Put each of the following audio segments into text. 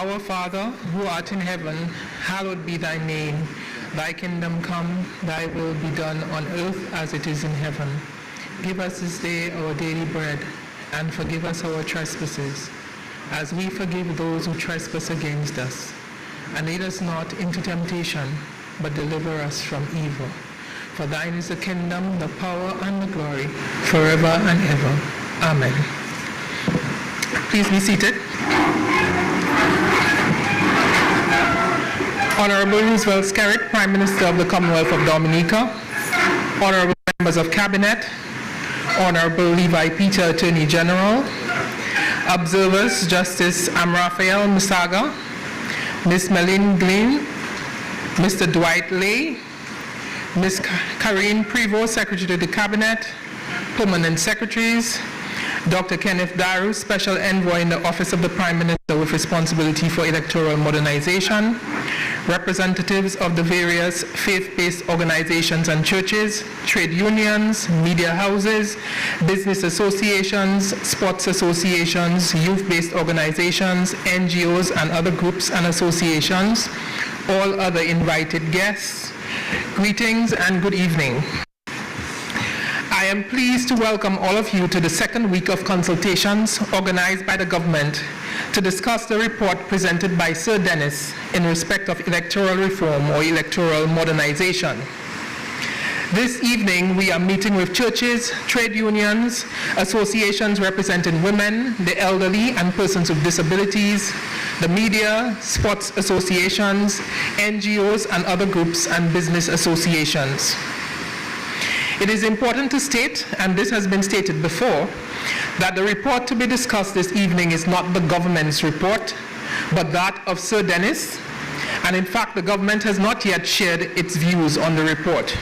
Our Father, who art in heaven, hallowed be thy name. Thy kingdom come, thy will be done on earth as it is in heaven. Give us this day our daily bread, and forgive us our trespasses, as we forgive those who trespass against us. And lead us not into temptation, but deliver us from evil. For thine is the kingdom, the power, and the glory, forever and ever. Amen. Please be seated. Honorable Roosevelt Skerritt, Prime Minister of the Commonwealth of Dominica, Honorable Members of Cabinet, Honorable Levi Peter, Attorney General, Observers, Justice Amrafael Musaga, Ms. Meline Glynn, Mr. Dwight Lay, Ms. Karine Prevost, Secretary to the Cabinet, Permanent Secretaries, Dr. Kenneth Daru, Special Envoy in the Office of the Prime Minister with responsibility for electoral modernization, representatives of the various faith-based organizations and churches, trade unions, media houses, business associations, sports associations, youth-based organizations, NGOs and other groups and associations, all other invited guests, greetings and good evening. I am pleased to welcome all of you to the second week of consultations organized by the government to discuss the report presented by Sir Dennis in respect of electoral reform or electoral modernization. This evening, we are meeting with churches, trade unions, associations representing women, the elderly, and persons with disabilities, the media, sports associations, NGOs, and other groups and business associations. It is important to state, and this has been stated before, that the report to be discussed this evening is not the government's report, but that of Sir Dennis, and in fact the government has not yet shared its views on the report.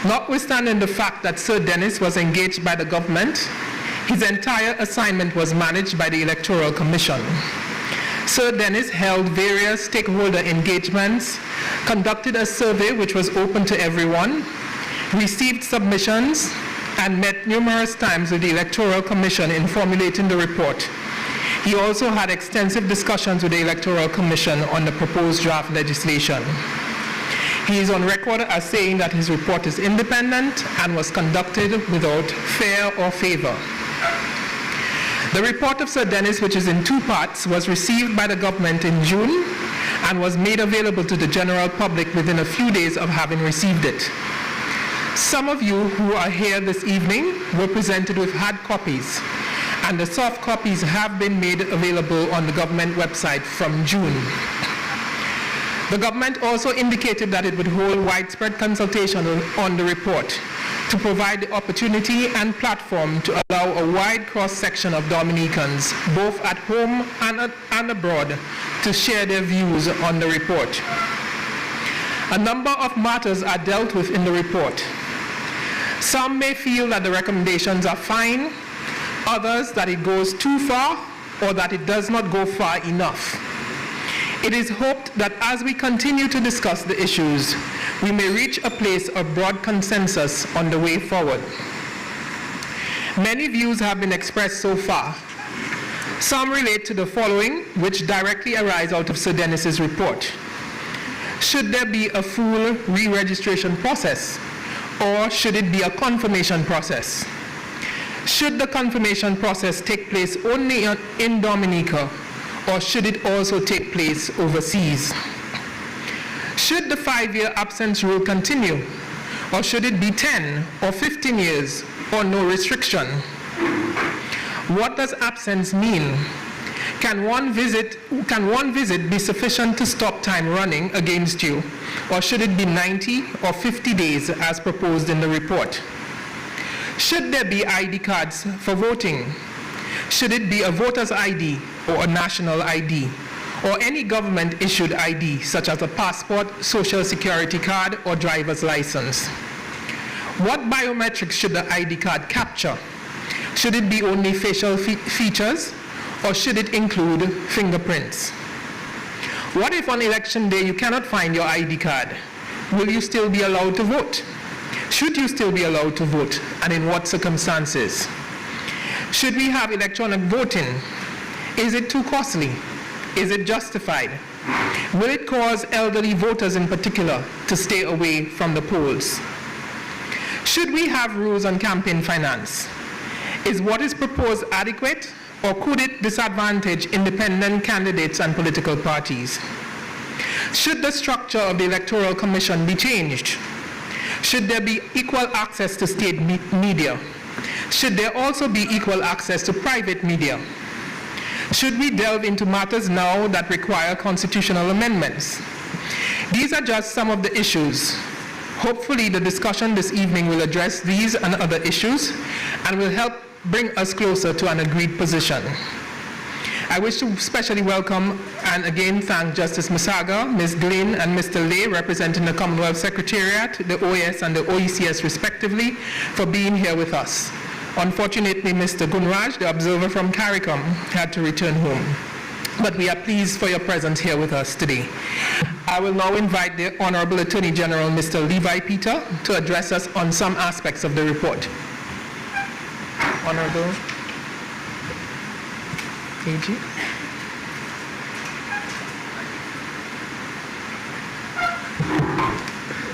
Notwithstanding the fact that Sir Dennis was engaged by the government, his entire assignment was managed by the Electoral Commission. Sir Dennis held various stakeholder engagements, conducted a survey which was open to everyone, received submissions, and met numerous times with the Electoral Commission in formulating the report. He also had extensive discussions with the Electoral Commission on the proposed draft legislation. He is on record as saying that his report is independent and was conducted without fear or favor. The report of Sir Dennis, which is in two parts, was received by the government in June and was made available to the general public within a few days of having received it. Some of you who are here this evening were presented with hard copies, and the soft copies have been made available on the government website from June. The government also indicated that it would hold widespread consultation on the report to provide the opportunity and platform to allow a wide cross-section of Dominicans, both at home and abroad, to share their views on the report. A number of matters are dealt with in the report. Some may feel that the recommendations are fine, others that it goes too far or that it does not go far enough. It is hoped that as we continue to discuss the issues, we may reach a place of broad consensus on the way forward. Many views have been expressed so far. Some relate to the following, which directly arise out of Sir Dennis's report. Should there be a full re-registration process, or should it be a confirmation process? Should the confirmation process take place only in Dominica, or should it also take place overseas? Should the 5-year absence rule continue, or should it be 10 or 15 years, or no restriction? What does absence mean? Can one visit be sufficient to stop time running against you, or should it be 90 or 50 days as proposed in the report? Should there be ID cards for voting? Should it be a voter's ID or a national ID, or any government-issued ID such as a passport, social security card, or driver's license? What biometrics should the ID card capture? Should it be only facial features, or should it include fingerprints? What if on election day you cannot find your ID card? Will you still be allowed to vote? Should you still be allowed to vote, and in what circumstances? Should we have electronic voting? Is it too costly? Is it justified? Will it cause elderly voters in particular to stay away from the polls? Should we have rules on campaign finance? Is what is proposed adequate, or could it disadvantage independent candidates and political parties? Should the structure of the Electoral Commission be changed? Should there be equal access to state media? Should there also be equal access to private media? Should we delve into matters now that require constitutional amendments? These are just some of the issues. Hopefully the discussion this evening will address these and other issues and will help bring us closer to an agreed position. I wish to especially welcome and again thank Justice Musaga, Ms. Glynn, and Mr. Lay, representing the Commonwealth Secretariat, the OAS and the OECS respectively, for being here with us. Unfortunately, Mr. Gunraj, the observer from CARICOM, had to return home. But we are pleased for your presence here with us today. I will now invite the Honorable Attorney General, Mr. Levi Peter, to address us on some aspects of the report. Honorable AG.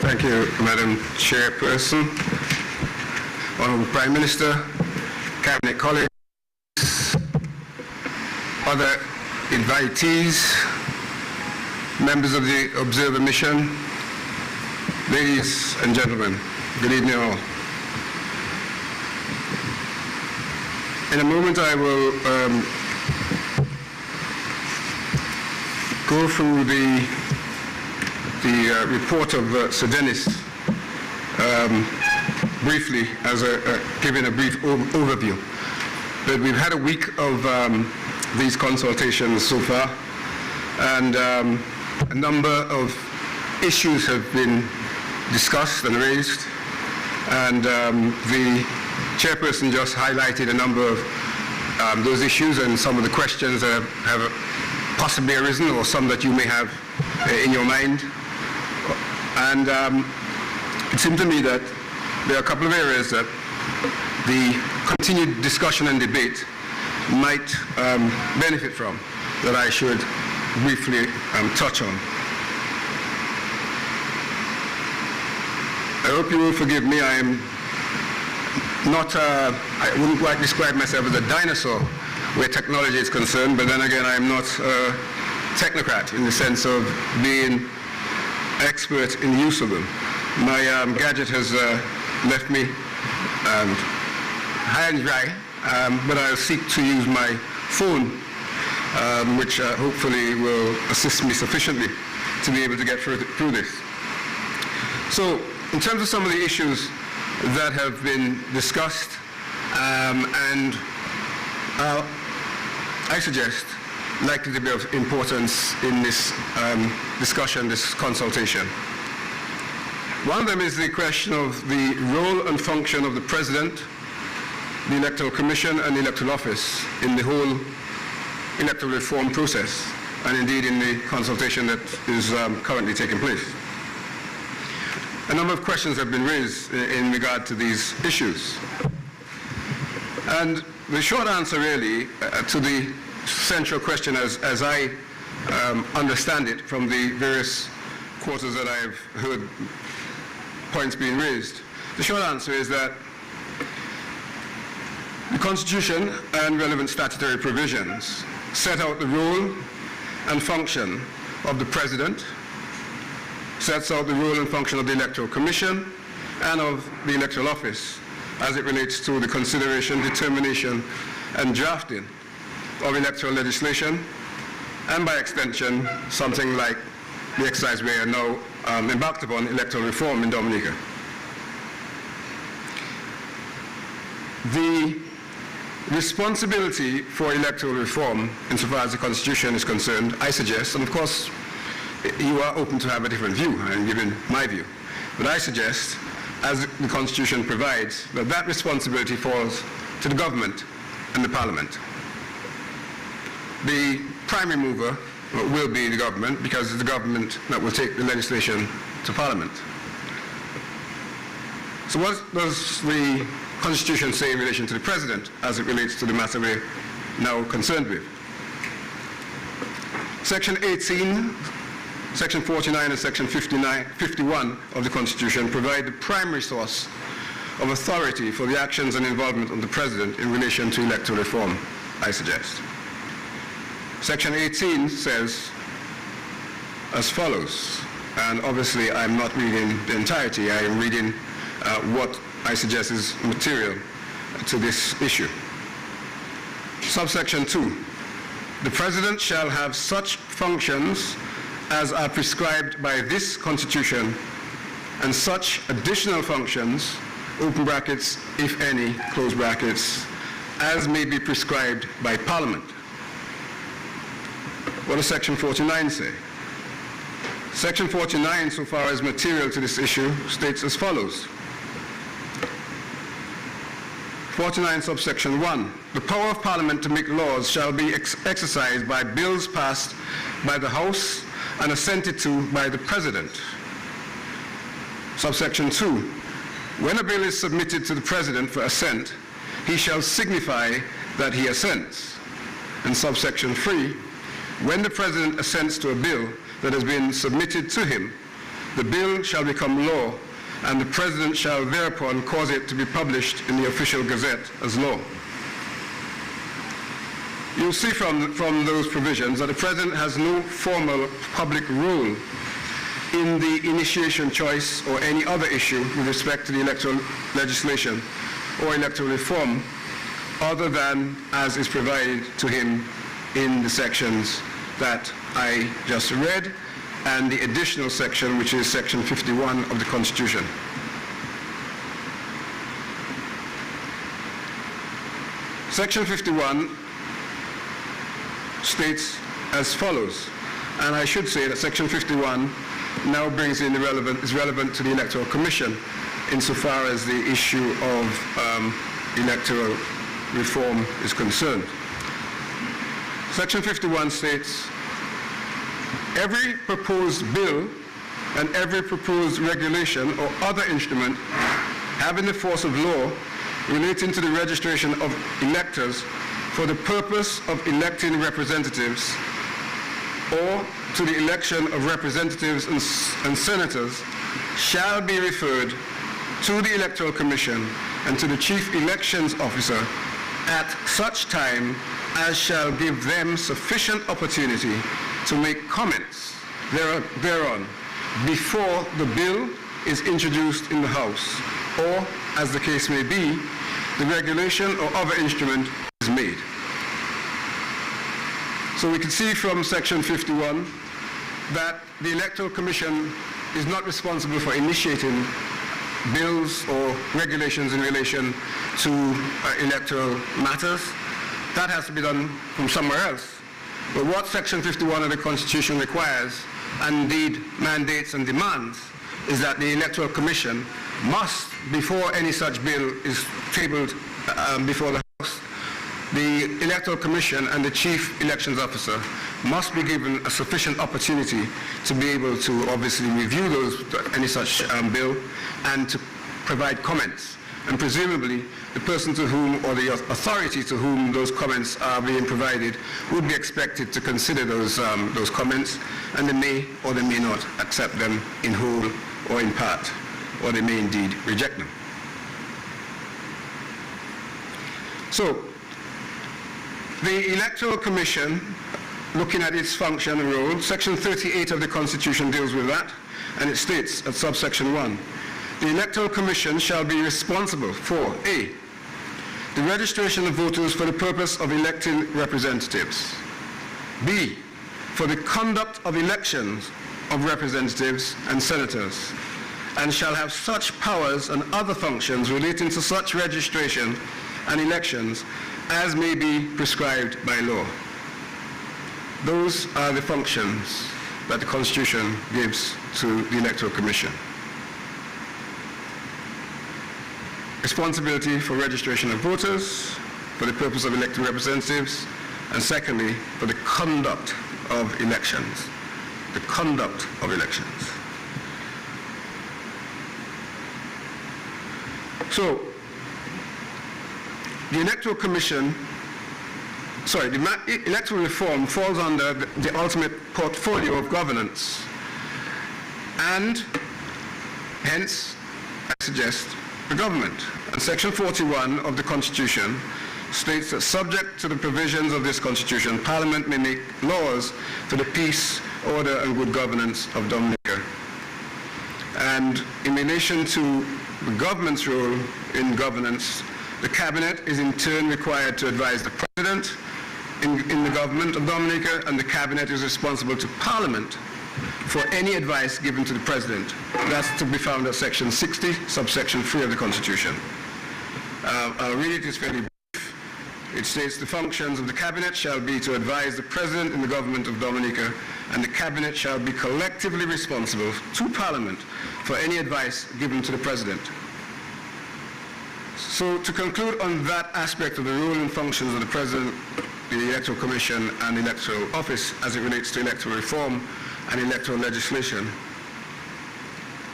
Thank you, Madam Chairperson, Honorable Prime Minister, Cabinet colleagues, other invitees, members of the Observer Mission, ladies and gentlemen, good evening all. In a moment I will go through the report of Sir Dennis briefly, as giving a brief overview. But we've had a week of these consultations so far, and a number of issues have been discussed and raised, and the chairperson just highlighted a number of those issues and some of the questions that have possibly arisen, or some that you may have in your mind. And it seemed to me that there are a couple of areas that the continued discussion and debate might benefit from, that I should briefly touch on. I hope you will forgive me. I am not, I wouldn't quite describe myself as a dinosaur where technology is concerned, but then again, I am not a technocrat in the sense of being expert in the use of them. My gadget has left me high and dry, but I'll seek to use my phone, which hopefully will assist me sufficiently to be able to get through this. So, in terms of some of the issues that have been discussed, and I suggest likely to be of importance in this discussion, this consultation. One of them is the question of the role and function of the President, the Electoral Commission, and the Electoral Office in the whole electoral reform process, and indeed in the consultation that is currently taking place. A number of questions have been raised in regard to these issues. And the short answer really to the central question, as I understand it from the various quarters that I've heard points being raised, the short answer is that the Constitution and relevant statutory provisions set out the role and function of the President, sets out the role and function of the Electoral Commission and of the Electoral Office as it relates to the consideration, determination, and drafting of electoral legislation, and by extension, something like the exercise we are now embarked upon, electoral reform in Dominica. The responsibility for electoral reform, insofar as the Constitution is concerned, I suggest, and of course, you are open to have a different view, and given my view, but I suggest, as the Constitution provides, that that responsibility falls to the government and the Parliament. The primary mover will be the government, because it's the government that will take the legislation to Parliament. So what does the Constitution say in relation to the President as it relates to the matter we're now concerned with? Section 18, Section 49, and Section 51 of the Constitution provide the primary source of authority for the actions and involvement of the President in relation to electoral reform, I suggest. Section 18 says as follows, and obviously I'm not reading the entirety, I am reading what I suggest is material to this issue. Subsection 2, the President shall have such functions as are prescribed by this Constitution and such additional functions, open brackets, if any, close brackets, as may be prescribed by Parliament. What does Section 49 say? Section 49, so far as material to this issue, states as follows. 49 subsection 1, the power of Parliament to make laws shall be exercised by bills passed by the House and assented to by the President. Subsection 2, when a bill is submitted to the President for assent, he shall signify that he assents. And subsection 3, when the President assents to a bill that has been submitted to him, the bill shall become law, and the President shall thereupon cause it to be published in the official gazette as law. You'll see from those provisions that the President has no formal public role in the initiation, choice, or any other issue with respect to the electoral legislation or electoral reform, other than as is provided to him in the sections that I just read, and the additional section, which is Section 51 of the Constitution. Section 51 states as follows, and I should say that Section 51 now brings in is relevant to the Electoral Commission insofar as the issue of electoral reform is concerned. Section 51 states, every proposed bill and every proposed regulation or other instrument having the force of law relating to the registration of electors for the purpose of electing representatives or to the election of representatives and senators shall be referred to the Electoral Commission and to the Chief Elections Officer at such time as shall give them sufficient opportunity to make comments thereon before the bill is introduced in the House, or, as the case may be, the regulation or other instrument is made. So we can see from Section 51 that the Electoral Commission is not responsible for initiating bills or regulations in relation to electoral matters. That has to be done from somewhere else. But what Section 51 of the Constitution requires, and indeed mandates and demands, is that the Electoral Commission must, before any such bill is tabled before the House, the Electoral Commission and the Chief Elections Officer must be given a sufficient opportunity to be able to obviously review any such bill and to provide comments. And presumably, the person to whom, or the authority to whom those comments are being provided would be expected to consider those comments, and they may or they may not accept them in whole or in part, or they may indeed reject them. So, the Electoral Commission, looking at its function and role, Section 38 of the Constitution deals with that, and it states at subsection 1, the Electoral Commission shall be responsible for A, the registration of voters for the purpose of electing representatives, B, for the conduct of elections of representatives and senators, and shall have such powers and other functions relating to such registration and elections as may be prescribed by law. Those are the functions that the Constitution gives to the Electoral Commission. Responsibility for registration of voters for the purpose of electing representatives, and secondly, for the conduct of elections. The conduct of elections. So, the Electoral Commission electoral reform falls under the ultimate portfolio of governance. And hence, I suggest the government. And Section 41 of the Constitution states that subject to the provisions of this Constitution, Parliament may make laws for the peace, order, and good governance of Dominica. And in relation to the government's role in governance, the Cabinet is in turn required to advise the President in the government of Dominica, and the Cabinet is responsible to Parliament for any advice given to the President. That's to be found at Section 60, subsection 3 of the Constitution. I'll read it, it's fairly brief. It states the functions of the Cabinet shall be to advise the President in the government of Dominica, and the Cabinet shall be collectively responsible to Parliament for any advice given to the President. So to conclude on that aspect of the role and functions of the President, the Electoral Commission, and the Electoral Office as it relates to electoral reform and electoral legislation,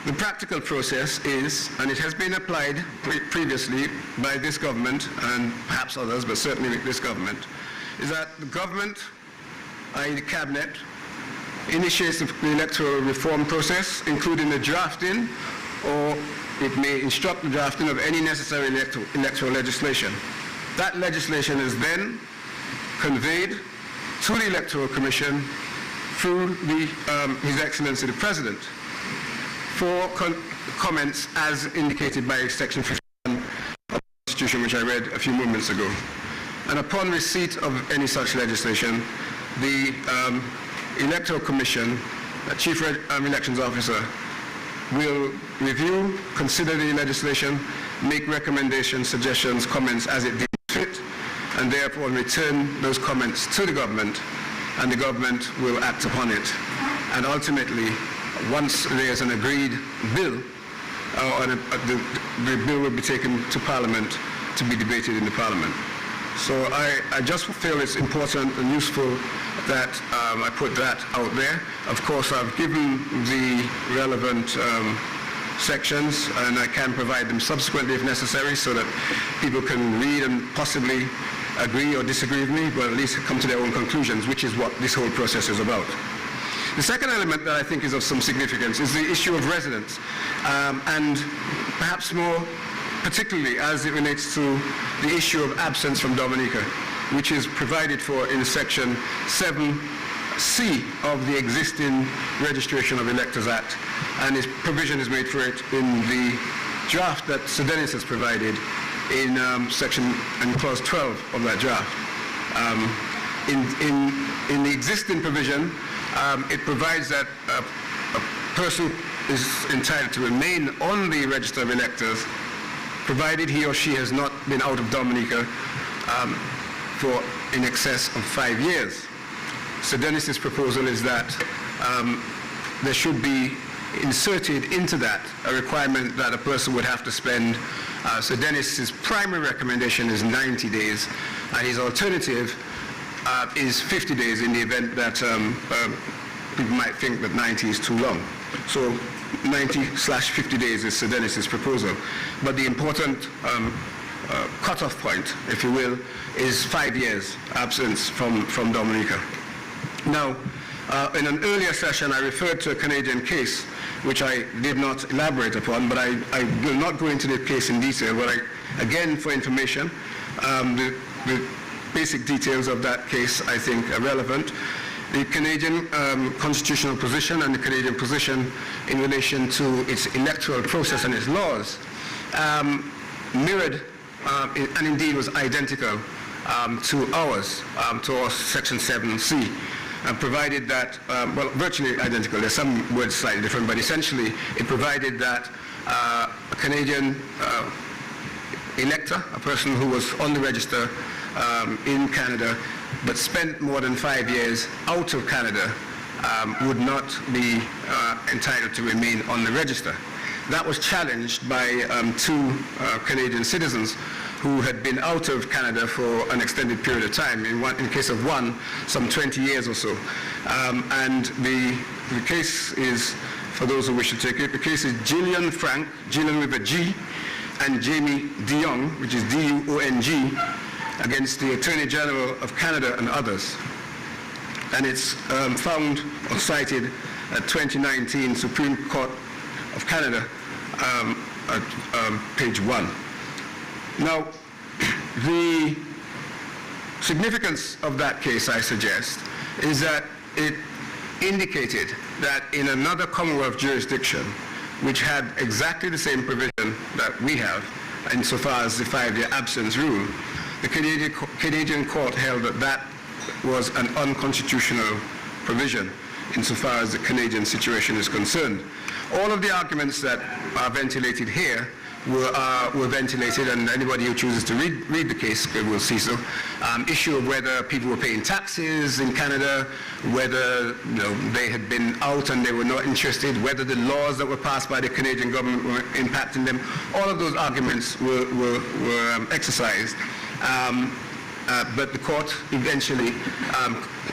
the practical process is, and it has been applied previously by this government and perhaps others, but certainly this government, is that the government, i.e. the Cabinet, initiates the electoral reform process, including the drafting, or it may instruct the drafting of any necessary electoral legislation. That legislation is then conveyed to the Electoral Commission through His Excellency the President for comments as indicated by Section 51 of the Constitution, which I read a few moments ago. And upon receipt of any such legislation, the Electoral Commission, Chief Elections Officer, will review, consider the legislation, make recommendations, suggestions, comments as it deems fit, and therefore return those comments to the government, and the government will act upon it. And ultimately, once there is an agreed bill, the bill will be taken to Parliament to be debated in the Parliament. So I just feel it's important and useful that I put that out there. Of course, I've given the relevant sections, and I can provide them subsequently if necessary so that people can read and possibly agree or disagree with me, but at least come to their own conclusions, which is what this whole process is about. The second element that I think is of some significance is the issue of residence, and perhaps more particularly as it relates to the issue of absence from Dominica, which is provided for in Section 7C of the existing Registration of Electors Act, and its provision is made for it in the draft that Sir Dennis has provided in Clause 12 of that draft. In the existing provision, it provides that a person is entitled to remain on the Register of Electors provided he or she has not been out of Dominica for in excess of 5 years. So Dennis's proposal is that there should be inserted into that a requirement that a person would have to spend. So Dennis's primary recommendation is 90 days, and his alternative is 50 days in the event that people might think that 90 is too long. So 90/50 days is Sir Dennis's proposal. But the important cutoff point, if you will, is 5 years absence from Dominica. Now, in an earlier session, I referred to a Canadian case, which I did not elaborate upon, but I will not go into the case in detail, but again, for information, the basic details of that case, I think, are relevant. The Canadian constitutional position and the Canadian position in relation to its electoral process and its laws mirrored and indeed was identical to ours, to our Section 7C, provided that, well, virtually identical. There's some words slightly different, but essentially it provided that a Canadian elector, a person who was on the register in Canada, but spent more than 5 years out of Canada, would not be entitled to remain on the register. That was challenged by two Canadian citizens who had been out of Canada for an extended period of time. In case of one, some 20 years or so. And the case is, for those who wish to take it, the case is Gillian Frank, Gillian with a G, and Jamie de Jong, which is D-U-O-N-G, against the Attorney General of Canada and others. And it's found or cited at 2019 Supreme Court of Canada at page 1. Now, the significance of that case, I suggest, is that it indicated that in another Commonwealth jurisdiction, which had exactly the same provision that we have, insofar as the 5-year absence rule, the Canadian court held that that was an unconstitutional provision insofar as the Canadian situation is concerned. All of the arguments that are ventilated here were ventilated, and anybody who chooses to read the case will see so. Issue of whether people were paying taxes in Canada, whether they had been out and they were not interested, whether the laws that were passed by the Canadian government were impacting them. All of those arguments were exercised. But the court eventually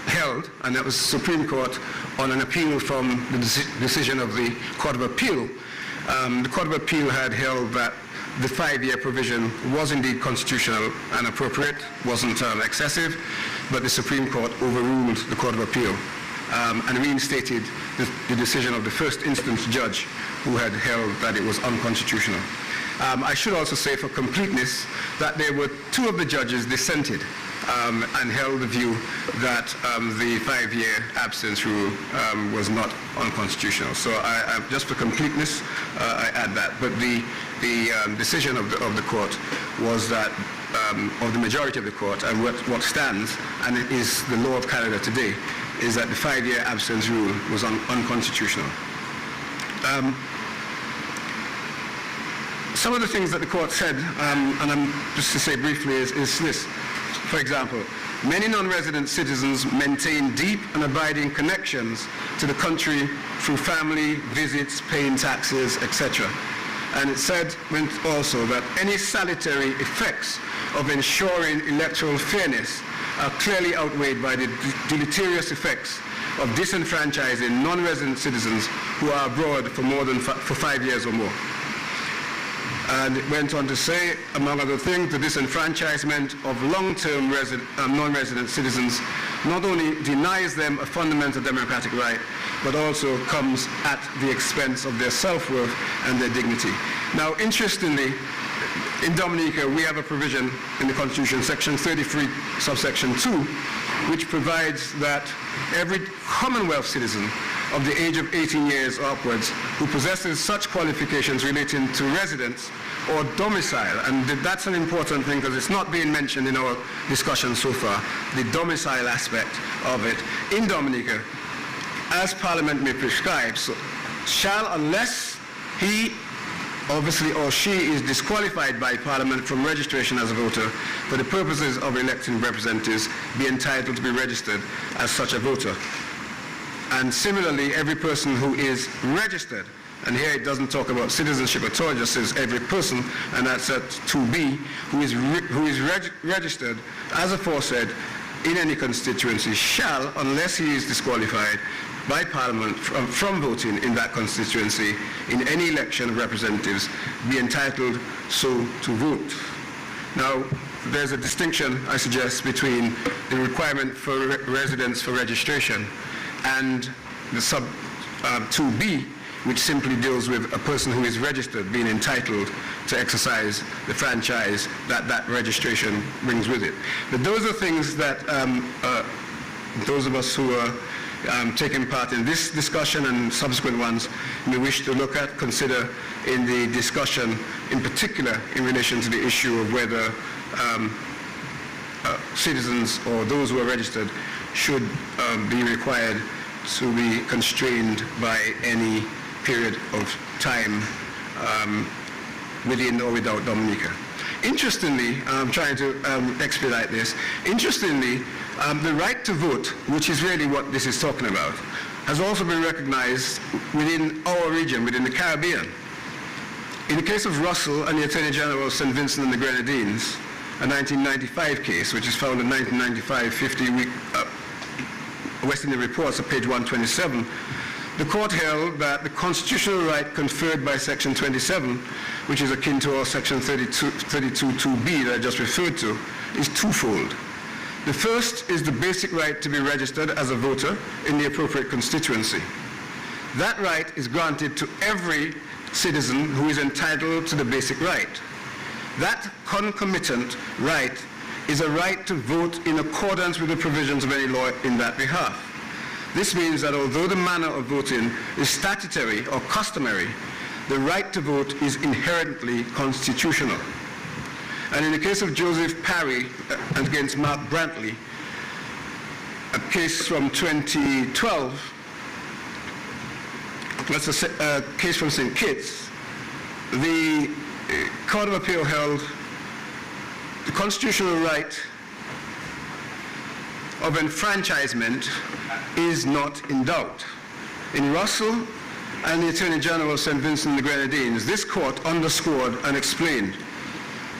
held, and that was the Supreme Court, on an appeal from the decision of the Court of Appeal. The Court of Appeal had held that the 5-year provision was indeed constitutional and appropriate, wasn't excessive, but the Supreme Court overruled the Court of Appeal and reinstated the decision of the first instance judge who had held that it was unconstitutional. I should also say for completeness that there were 2 of the judges dissented and held the view that the 5-year absence rule was not unconstitutional. So just for completeness, I add that. But the decision of the court was that, of the majority of the court, and what stands, and it is the law of Canada today, is that the 5-year absence rule was unconstitutional. Some of the things that the court said, and I'm just to say briefly, is this. For example, many non-resident citizens maintain deep and abiding connections to the country through family, visits, paying taxes, etc. And it said also that any salutary effects of ensuring electoral fairness are clearly outweighed by the deleterious effects of disenfranchising non-resident citizens who are abroad for 5 years or more. And it went on to say, among other things, the disenfranchisement of long-term non-resident citizens not only denies them a fundamental democratic right, but also comes at the expense of their self-worth and their dignity. Now, interestingly, in Dominica, we have a provision in the Constitution, Section 33, subsection 2, which provides that every Commonwealth citizen of the age of 18 years upwards who possesses such qualifications relating to residence or domicile, and that's an important thing because it's not being mentioned in our discussion so far, the domicile aspect of it, in Dominica, as Parliament may prescribe, so shall, unless he obviously or she is disqualified by Parliament from registration as a voter for the purposes of electing representatives, be entitled to be registered as such a voter. And similarly, every person who is registered, and here it doesn't talk about citizenship at all, it just says every person, and that's at 2B, who is registered as aforesaid in any constituency shall, unless he is disqualified by Parliament from voting in that constituency in any election of representatives, be entitled so to vote. Now, there's a distinction, I suggest, between the requirement for residence for registration and the sub 2B, which simply deals with a person who is registered being entitled to exercise the franchise that that registration brings with it. But those are things that those of us who are taking part in this discussion and subsequent ones may wish to look at, consider in the discussion, in particular in relation to the issue of whether citizens or those who are registered should be required to be constrained by any period of time within or without Dominica. Interestingly, I'm trying to expedite this, interestingly, the right to vote, which is really what this is talking about, has also been recognized within our region, within the Caribbean. In the case of Russell and the Attorney General of St. Vincent and the Grenadines, a 1995 case, which is found in 1995 50-week West Indian Reports at page 127, the court held that the constitutional right conferred by Section 27, which is akin to our Section 32.2b that I just referred to, is twofold. The first is the basic right to be registered as a voter in the appropriate constituency. That right is granted to every citizen who is entitled to the basic right. That concomitant right is a right to vote in accordance with the provisions of any law in that behalf. This means that although the manner of voting is statutory or customary, the right to vote is inherently constitutional. And in the case of Joseph Parry against Mark Brantley, a case from 2012, that's a case from St. Kitts, the Court of Appeal held the constitutional right of enfranchisement is not in doubt. In Russell and the Attorney General of St. Vincent and the Grenadines, this court underscored and explained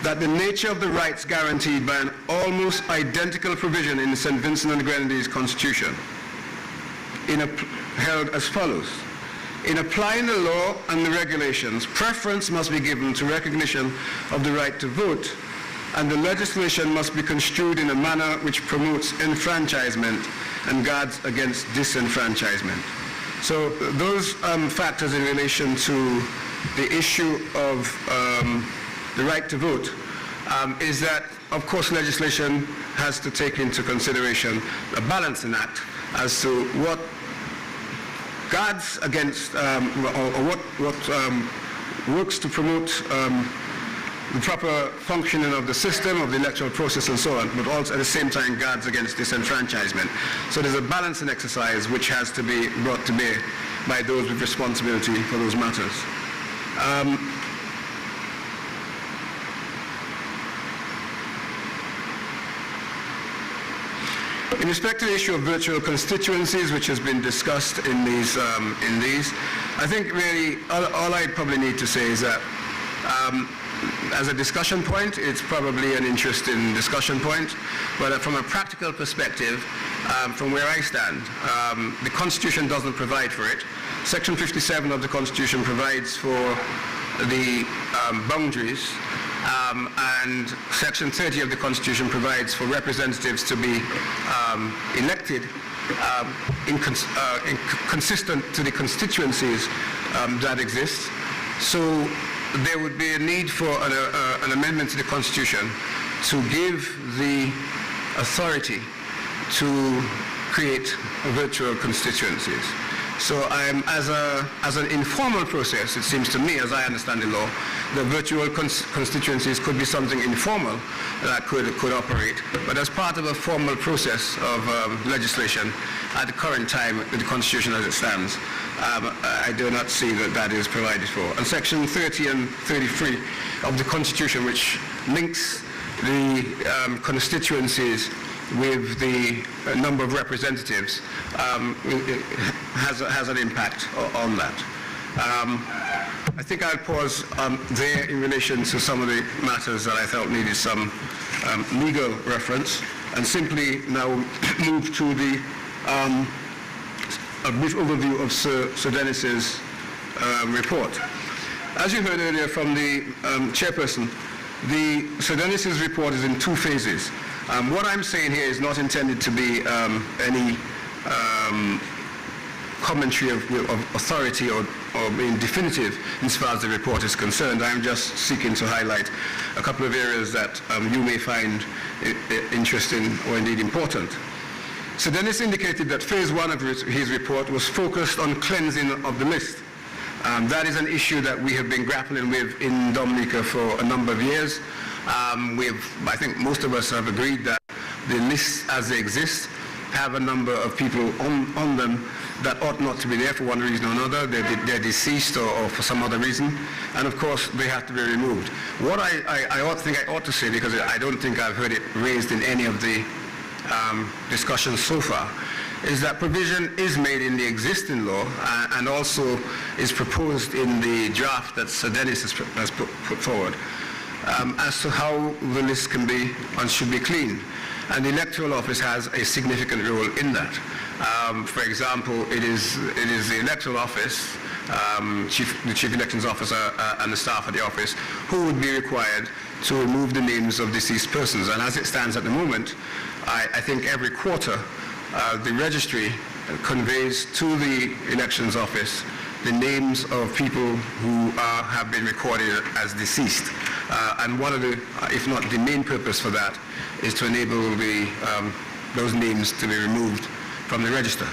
that the nature of the rights guaranteed by an almost identical provision in the St. Vincent and the Grenadines Constitution held as follows. In applying the law and the regulations, preference must be given to recognition of the right to vote, and the legislation must be construed in a manner which promotes enfranchisement and guards against disenfranchisement. So those factors in relation to the issue of the right to vote is that, of course, legislation has to take into consideration a balancing act as to what guards against or what works to promote the proper functioning of the system, of the electoral process and so on, but also at the same time guards against disenfranchisement. So there's a balancing exercise which has to be brought to bear by those with responsibility for those matters. In respect to the issue of virtual constituencies, which has been discussed in these, I think really all I probably need to say is that as a discussion point, it's probably an interesting discussion point, but from a practical perspective, from where I stand, the Constitution doesn't provide for it. Section 57 of the Constitution provides for the boundaries, and Section 30 of the Constitution provides for representatives to be elected consistent to the constituencies that exist. So there would be a need for an amendment to the Constitution to give the authority to create virtual constituencies. So as an informal process, it seems to me, as I understand the law, the virtual constituencies could be something informal that could operate. But as part of a formal process of legislation, at the current time, the Constitution as it stands, I do not see that that is provided for. And Section 30 and 33 of the Constitution, which links the constituencies with the number of representatives, has an impact on that. I think I'll pause there in relation to some of the matters that I felt needed some legal reference, and simply now move to the a brief overview of Sir Dennis's report. As you heard earlier from the chairperson, Sir Dennis's report is in two phases. What I'm saying here is not intended to be any commentary of authority or being definitive insofar as the report is concerned. I'm just seeking to highlight a couple of areas that you may find interesting or indeed important. So Dennis indicated that phase one of his report was focused on cleansing of the list. That is an issue that we have been grappling with in Dominica for a number of years. I think most of us have agreed that the lists as they exist have a number of people on them that ought not to be there for one reason or another. They're deceased or for some other reason, and of course they have to be removed. What I ought to say, because I don't think I've heard it raised in any of the discussions so far, is that provision is made in the existing law and also is proposed in the draft that Sir Dennis has put forward, as to how the list can be and should be cleaned. And the Electoral Office has a significant role in that. For example, it is the Electoral Office, the Chief Elections Officer and the staff at the office, who would be required to remove the names of deceased persons. And as it stands at the moment, I think every quarter the registry conveys to the Elections Office the names of people who have been recorded as deceased. And one of the, if not the main purpose for that, is to enable those names to be removed from the register.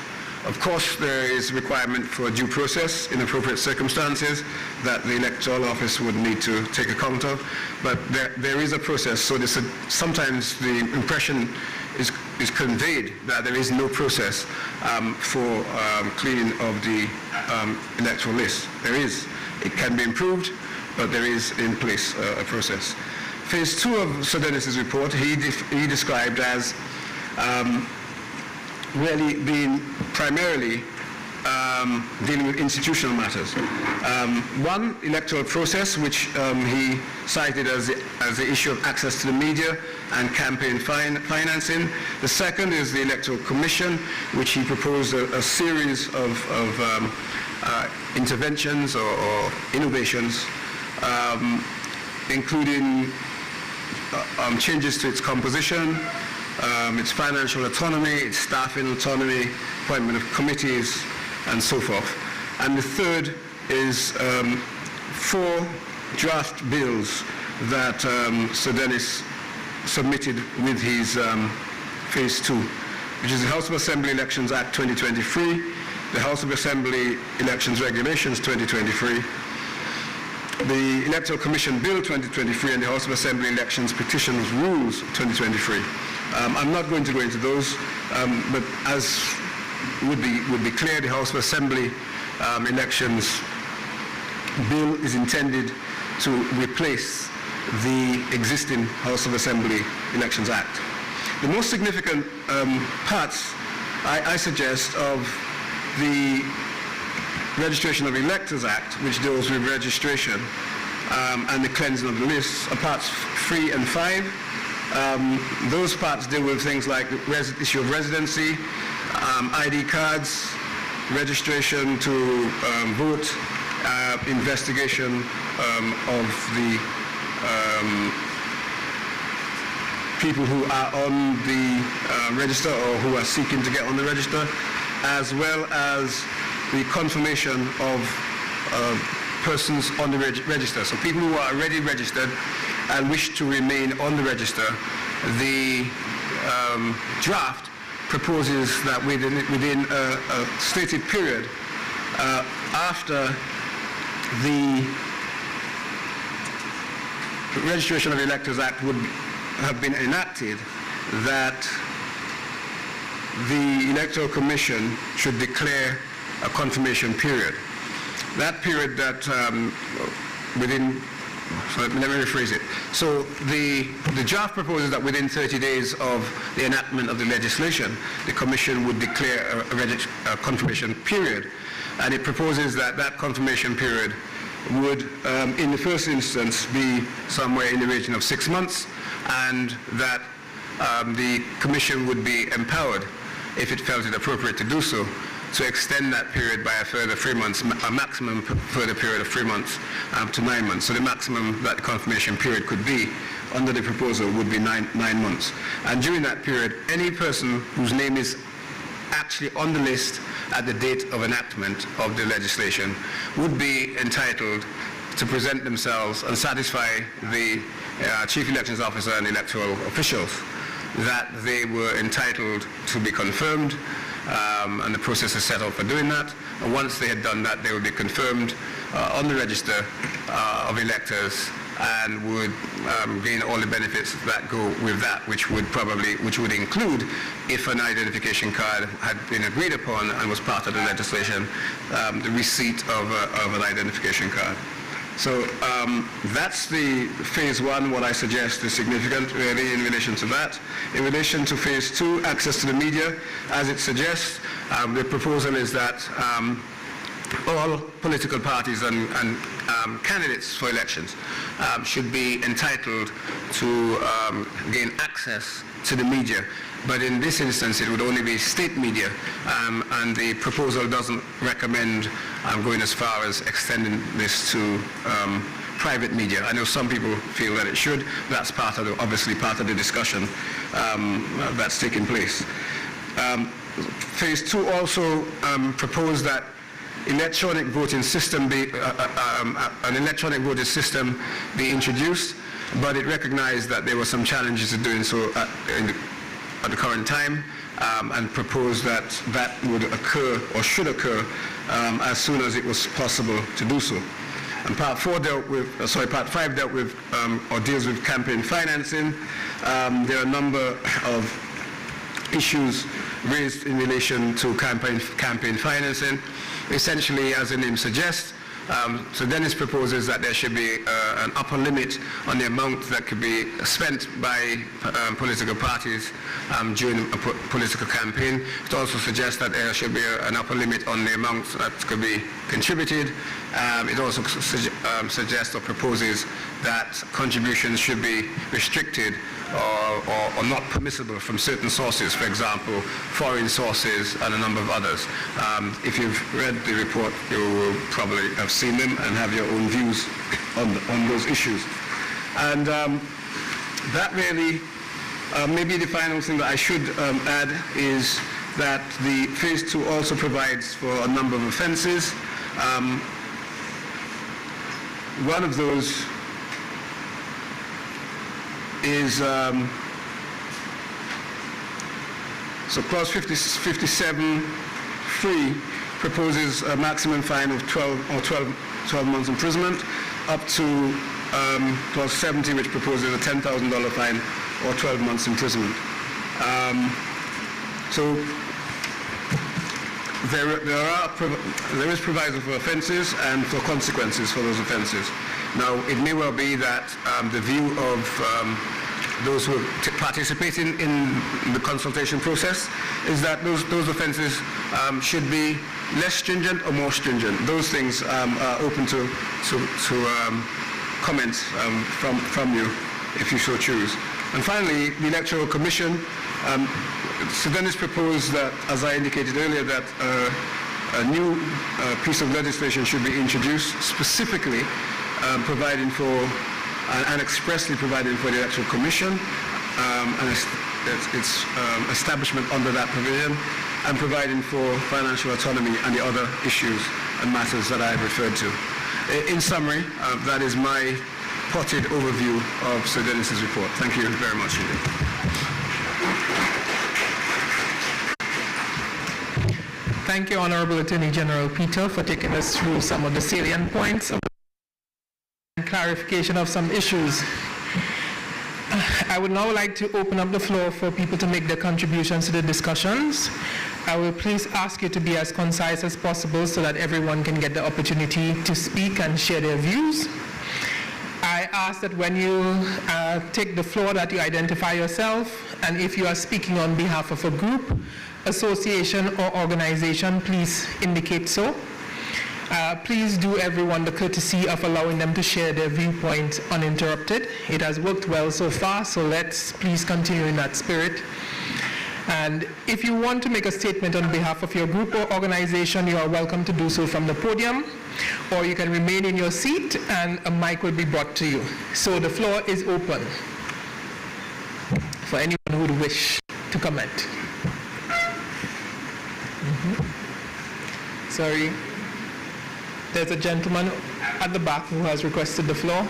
Of course, there is requirement for due process in appropriate circumstances that the Electoral Office would need to take account of, but there is a process. So sometimes the impression is conveyed that there is no process for cleaning of the electoral list. There is. It can be improved, but there is in place a process. Phase 2 of Sir Dennis's report, he described as really being primarily dealing with institutional matters. One, electoral process, which he cited as the issue of access to the media and campaign financing. The second is the Electoral Commission, which he proposed a series of interventions or innovations, including changes to its composition, its financial autonomy, its staffing autonomy, appointment of committees, and so forth. And the third is 4 draft bills that Sir Dennis submitted with his Phase 2, which is the House of Assembly Elections Act 2023, the House of Assembly Elections Regulations 2023, the Electoral Commission Bill 2023, and the House of Assembly Elections Petitions Rules 2023. I'm not going to go into those, but as would be clear, the House of Assembly Elections Bill is intended to replace the existing House of Assembly Elections Act. The most significant parts, I suggest, of the Registration of Electors Act, which deals with registration and the cleansing of the lists, are parts 3 and 5. Those parts deal with things like the issue of residency, ID cards, registration to vote, investigation of the people who are on the register or who are seeking to get on the register, as well as the confirmation of persons on the register. So people who are already registered and wish to remain on the register. The draft proposes that within a stated period after the Registration of Electors Act would have been enacted, that the Electoral Commission should declare a confirmation period. That period that so let me rephrase it. So the draft proposes that within 30 days of the enactment of the legislation, the Commission would declare a confirmation period. And it proposes that that confirmation period would, in the first instance, be somewhere in the region of 6 months, and that the Commission would be empowered, if it felt it appropriate to do so, to extend that period by a further 3 months, a maximum further period of 3 months to 9 months. So the maximum that the confirmation period could be under the proposal would be 9 months. And during that period, any person whose name is actually on the list at the date of enactment of the legislation would be entitled to present themselves and satisfy the Chief Elections Officer and electoral officials that they were entitled to be confirmed, and the process is set out for doing that. And once they had done that, they would be confirmed on the register of electors and would gain all the benefits that go with that, which would include, if an identification card had been agreed upon and was part of the legislation, the receipt of an identification card. So that's the Phase 1. What I suggest is significant, really, in relation to that. In relation to Phase 2, access to the media, as it suggests, the proposal is that all political parties and candidates for elections should be entitled to gain access to the media. But in this instance, it would only be state media, and the proposal doesn't recommend going as far as extending this to private media. I know some people feel that it should. That's obviously part of the discussion that's taking place. Phase 2 also proposed that an electronic voting system be introduced, but it recognized that there were some challenges in doing so at the current time, and proposed that that would occur or should occur as soon as it was possible to do so. And Part 5 dealt with or deals with campaign financing. There are a number of issues raised in relation to campaign financing. Essentially, as the name suggests, so Dennis proposes that there should be an upper limit on the amount that could be spent by political parties during a political campaign. It also suggests that there should be an upper limit on the amount that could be contributed. It also suggests or proposes that contributions should be restricted or not permissible from certain sources, for example, foreign sources and a number of others. If you've read the report, you will probably have seen them and have your own views on those issues. And that really, maybe the final thing that I should add is that the Phase 2 also provides for a number of offences. One of those is so clause 57(3) proposes a maximum fine of 12 months imprisonment, up to clause 70, which proposes a $10,000 fine or 12 months imprisonment. So there is proviso for offences and for consequences for those offences. Now, it may well be that the view of those who are participating in the consultation process is that those offences should be less stringent or more stringent. Those things are open to comments from you, if you so choose. And finally, the Electoral Commission. So Dennis proposed that, as I indicated earlier, that a new piece of legislation should be introduced, specifically providing for and expressly providing for the Electoral Commission and its establishment under that provision, and providing for financial autonomy and the other issues and matters that I have referred to. In summary, that is my potted overview of Sir Dennis's report. Thank you very much indeed. Thank you, Honorable Attorney General Peter, for taking us through some of the salient points and clarification of some issues. I would now like to open up the floor for people to make their contributions to the discussions. I will please ask you to be as concise as possible so that everyone can get the opportunity to speak and share their views. I ask that when you take the floor that you identify yourself, and if you are speaking on behalf of a group, association or organization, please indicate so. Please do everyone the courtesy of allowing them to share their viewpoint uninterrupted. It has worked well so far, so let's please continue in that spirit. And if you want to make a statement on behalf of your group or organization, you are welcome to do so from the podium, or you can remain in your seat and a mic will be brought to you. So the floor is open for anyone who would wish to comment. Sorry. There's a gentleman at the back who has requested the floor.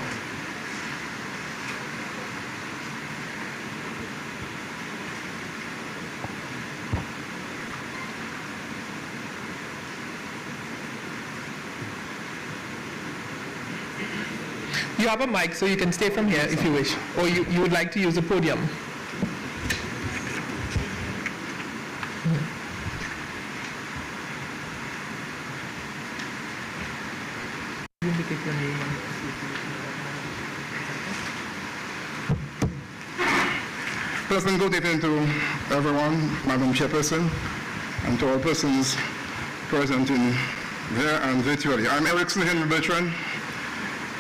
You have a mic, so you can stay from here if you wish, or you would like to use the podium. Pleasant good evening to everyone, Madam Chairperson, and to all persons present in there and virtually. I'm Erickson Henry Bertrand,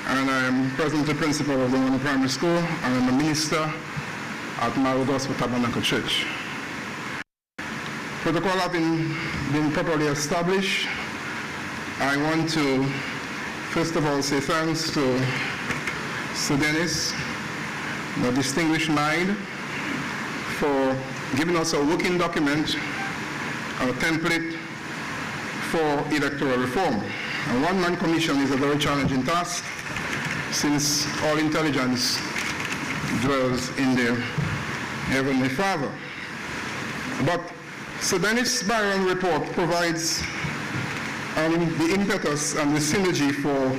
and I am presently principal of the One Primary School, and I'm a minister at Maro Gospel Tabernacle Church. Protocol having been properly established, I want to first of all say thanks to Sir Dennis, the distinguished mind, for giving us a working document, a template for electoral reform. A one-man commission is a very challenging task since all intelligence dwells in the Heavenly Father. But Sir Dennis Byron report provides the impetus and the synergy for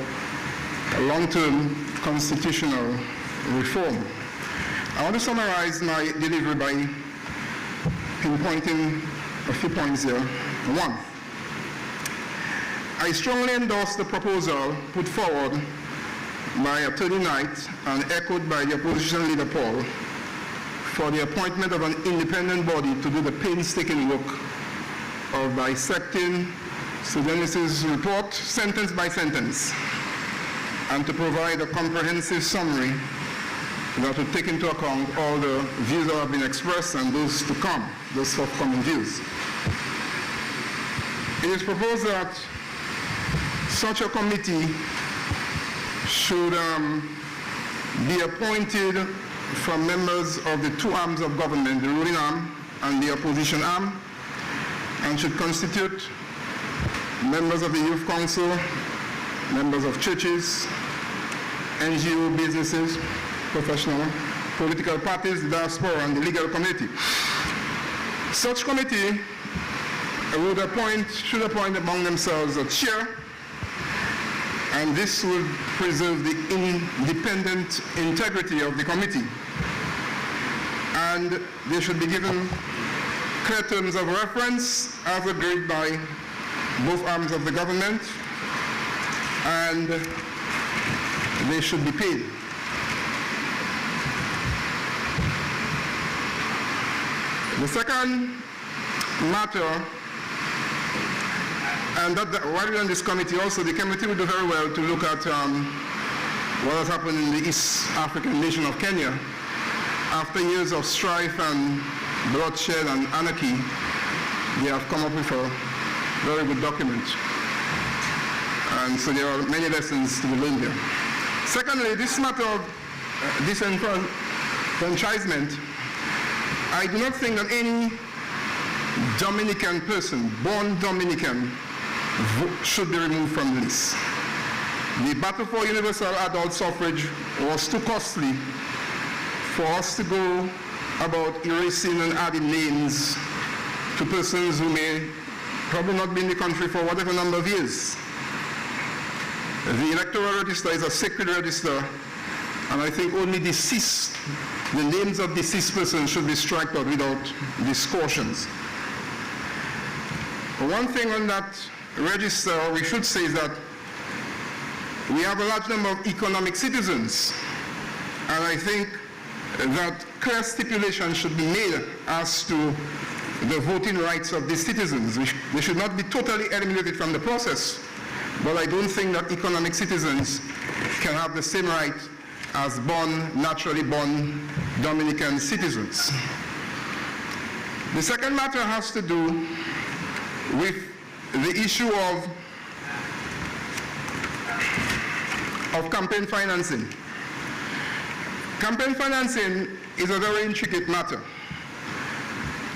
a long-term constitutional reform. I want to summarize my delivery by pinpointing a few points here. One, I strongly endorse the proposal put forward by Attorney Knight and echoed by the opposition leader Paul for the appointment of an independent body to do the painstaking work of dissecting Sir Dennis's report sentence by sentence and to provide a comprehensive summary that will take into account all the views that have been expressed and those to come, those forthcoming views. It is proposed that such a committee should be appointed from members of the two arms of government, the ruling arm and the opposition arm, and should constitute members of the Youth Council, members of churches, NGO, businesses, professional, political parties, the diaspora, and the legal community. Such committee should appoint among themselves a chair, and this will preserve the independent integrity of the committee. And they should be given clear terms of reference as agreed by both arms of the government, and they should be paid. The second matter, and while we're on this committee also, the committee will do very well to look at what has happened in the East African nation of Kenya. After years of strife and bloodshed and anarchy, they have come up with a very good document. And so there are many lessons to be learned there. Secondly, this matter of disenfranchisement, I do not think that any Dominican person, born Dominican, should be removed from the list. The battle for universal adult suffrage was too costly for us to go about erasing and adding names to persons who may probably not be in the country for whatever number of years. The electoral register is a sacred register, and I think only the names of deceased persons should be struck out without discussions. One thing on that register we should say is that we have a large number of economic citizens, and I think that clear stipulation should be made as to the voting rights of these citizens. They should not be totally eliminated from the process, but I don't think that economic citizens can have the same right as naturally born Dominican citizens. The second matter has to do with the issue of campaign financing. Campaign financing is a very intricate matter,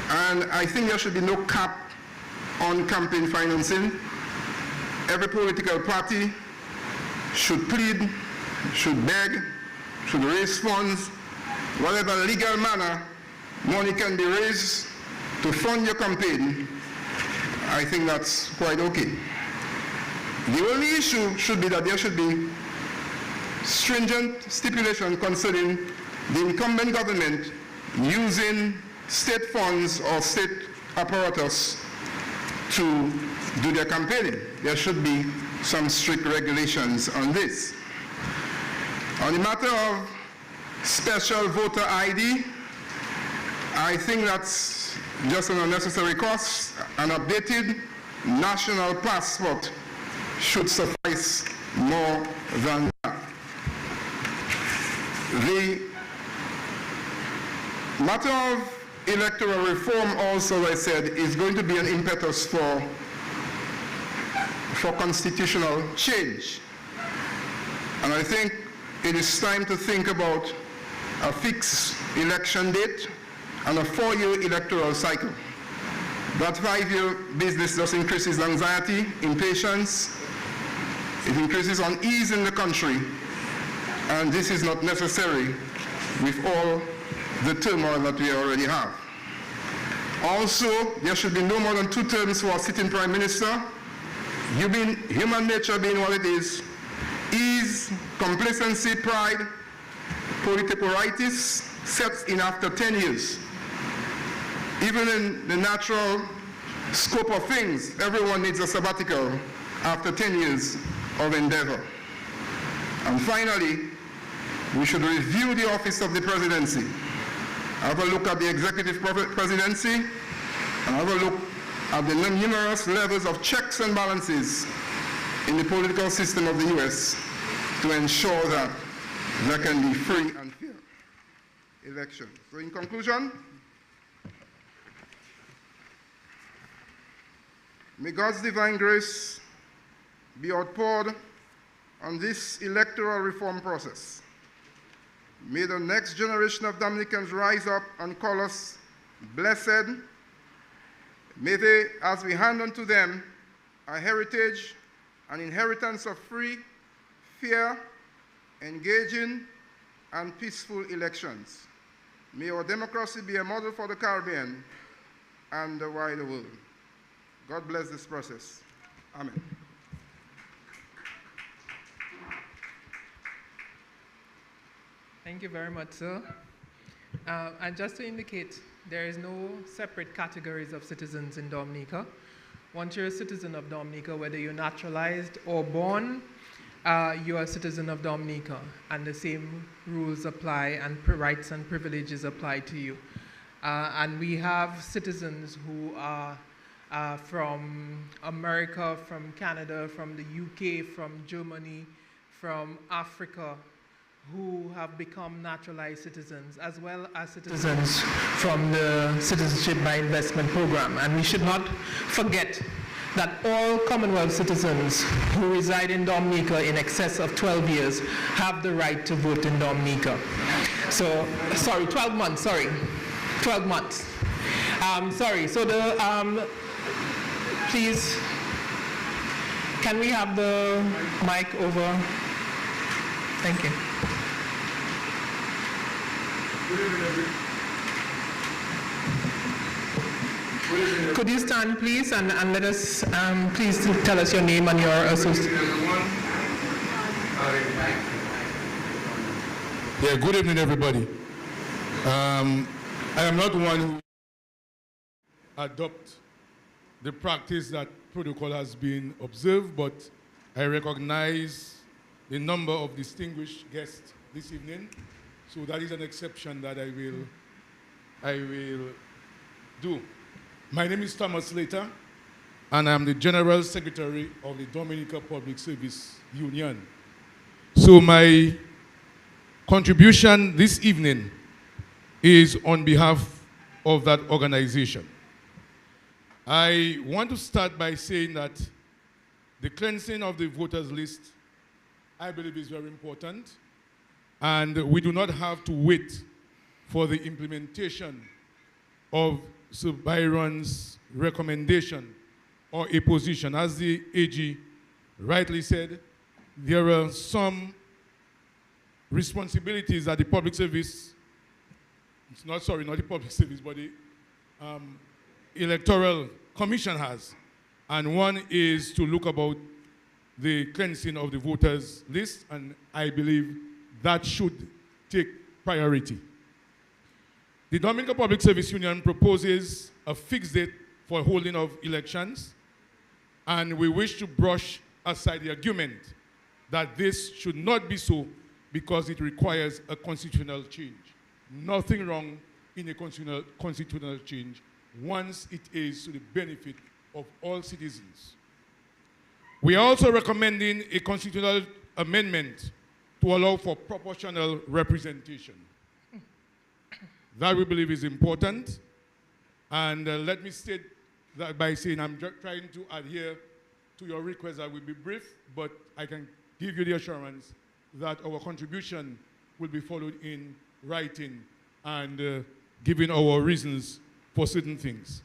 and I think there should be no cap on campaign financing. Every political party should plead, should beg, should raise funds, whatever legal manner money can be raised to fund your campaign. I think that's quite okay. The only issue should be that there should be stringent stipulation concerning the incumbent government using state funds or state apparatus to do their campaigning. There should be some strict regulations on this. On the matter of special voter ID, I think that's just an unnecessary cost. An updated national passport should suffice more than that. The matter of electoral reform also, as I said, is going to be an impetus for constitutional change. And I think it is time to think about a fixed election date and a 4-year electoral cycle. That 5-year business just increases anxiety, impatience, it increases unease in the country, and this is not necessary with all the turmoil that we already have. Also, there should be no more than 2 terms for a sitting prime minister. Human nature being what it is, ease, complacency, pride, politicoritis sets in after 10 years. Even in the natural scope of things, everyone needs a sabbatical after 10 years of endeavor. And finally, we should review the office of the presidency, have a look at the executive presidency, and have a look at the numerous levels of checks and balances in the political system of the U.S. to ensure that there can be free and fair elections. So in conclusion, may God's divine grace be outpoured on this electoral reform process. May the next generation of Dominicans rise up and call us blessed. May they, as we hand unto them a heritage, an inheritance of free, fair, engaging, and peaceful elections. May our democracy be a model for the Caribbean and the wider world. God bless this process. Amen. Thank you very much, sir. And just to indicate, there is no separate categories of citizens in Dominica. Once you're a citizen of Dominica, whether you're naturalized or born, you're a citizen of Dominica, and the same rules apply and rights and privileges apply to you. And we have citizens who are from America, from Canada, from the UK, from Germany, from Africa, who have become naturalized citizens, as well as citizens from the Citizenship by Investment program. And we should not forget that all Commonwealth citizens who reside in Dominica in excess of 12 years have the right to vote in Dominica. So, sorry, 12 months, sorry. 12 months. Sorry, so the, please, can we have the mic over? Thank you. Could you stand, please, and let us, please tell us your name and your association. Yeah, good evening, everybody. I am not one who adopt the practice that protocol has been observed, but I recognize the number of distinguished guests this evening. So that is an exception that I will do. My name is Thomas Slater, and I'm the General Secretary of the Dominica Public Service Union. So my contribution this evening is on behalf of that organization. I want to start by saying that the cleansing of the voters list, I believe, is very important. And we do not have to wait for the implementation of Sir Byron's recommendation or a position. As the AG rightly said, there are some responsibilities that the public service, not the public service, but the Electoral Commission has. And one is to look about the cleansing of the voters list, and I believe that should take priority. The Dominica Public Service Union proposes a fixed date for holding of elections, and we wish to brush aside the argument that this should not be so because it requires a constitutional change. Nothing wrong in a constitutional change once it is to the benefit of all citizens. We are also recommending a constitutional amendment to allow for proportional representation. That we believe is important. And let me state that by saying I'm trying to adhere to your request. I will be brief, but I can give you the assurance that our contribution will be followed in writing and giving our reasons for certain things.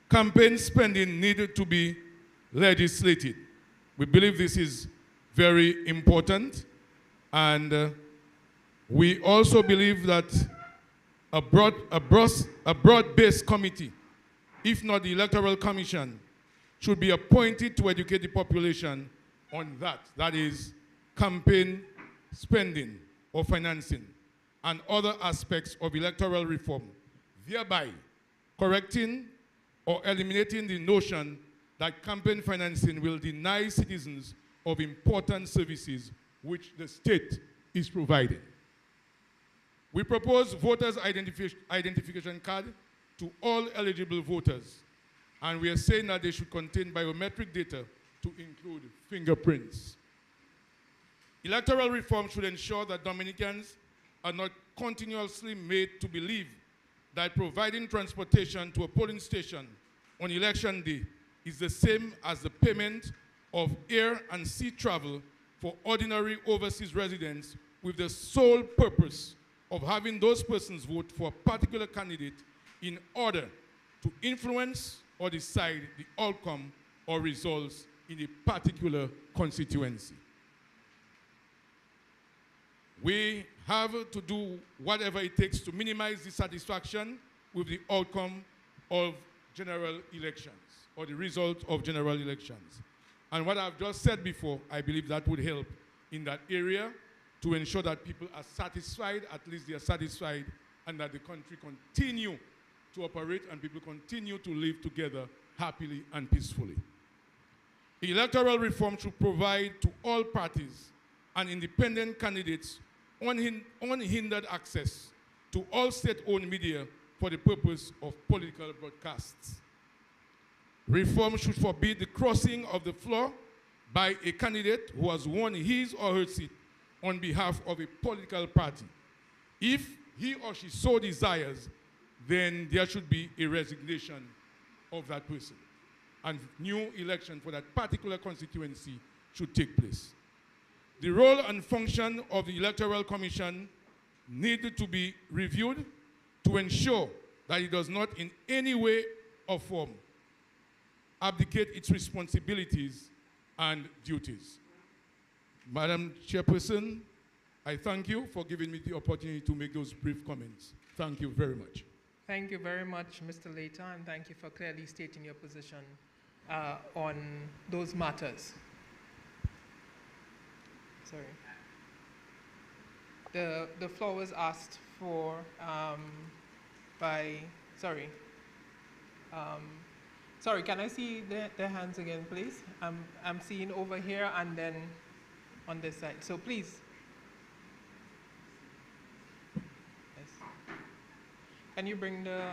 Campaign spending needed to be legislated. We believe this is very important, and we also believe that a broad-based committee, if not the Electoral Commission, should be appointed to educate the population on that is campaign spending or financing and other aspects of electoral reform, thereby correcting or eliminating the notion that campaign financing will deny citizens of important services which the state is providing. We propose voters' identification card to all eligible voters, and we are saying that they should contain biometric data to include fingerprints. Electoral reform should ensure that Dominicans are not continuously made to believe that providing transportation to a polling station on election day is the same as the payment of air and sea travel for ordinary overseas residents, with the sole purpose of having those persons vote for a particular candidate in order to influence or decide the outcome or results in a particular constituency. We have to do whatever it takes to minimize dissatisfaction with the outcome of general elections or the result of general elections. And what I've just said before, I believe that would help in that area to ensure that people are satisfied, at least they are satisfied, and that the country continue to operate and people continue to live together happily and peacefully. Electoral reform should provide to all parties and independent candidates unhindered access to all state-owned media for the purpose of political broadcasts. Reform should forbid the crossing of the floor by a candidate who has won his or her seat on behalf of a political party. If he or she so desires, then there should be a resignation of that person, and new election for that particular constituency should take place. The role and function of the Electoral Commission needed to be reviewed to ensure that it does not in any way or form abdicate its responsibilities and duties. Madam Chairperson, I thank you for giving me the opportunity to make those brief comments. Thank you very much. Thank you very much, Mr. Later, and thank you for clearly stating your position on those matters. Sorry. The floor was asked for by, sorry. Sorry, can I see the hands again, please? I'm seeing over here and then on this side. So please. Yes. Can you bring the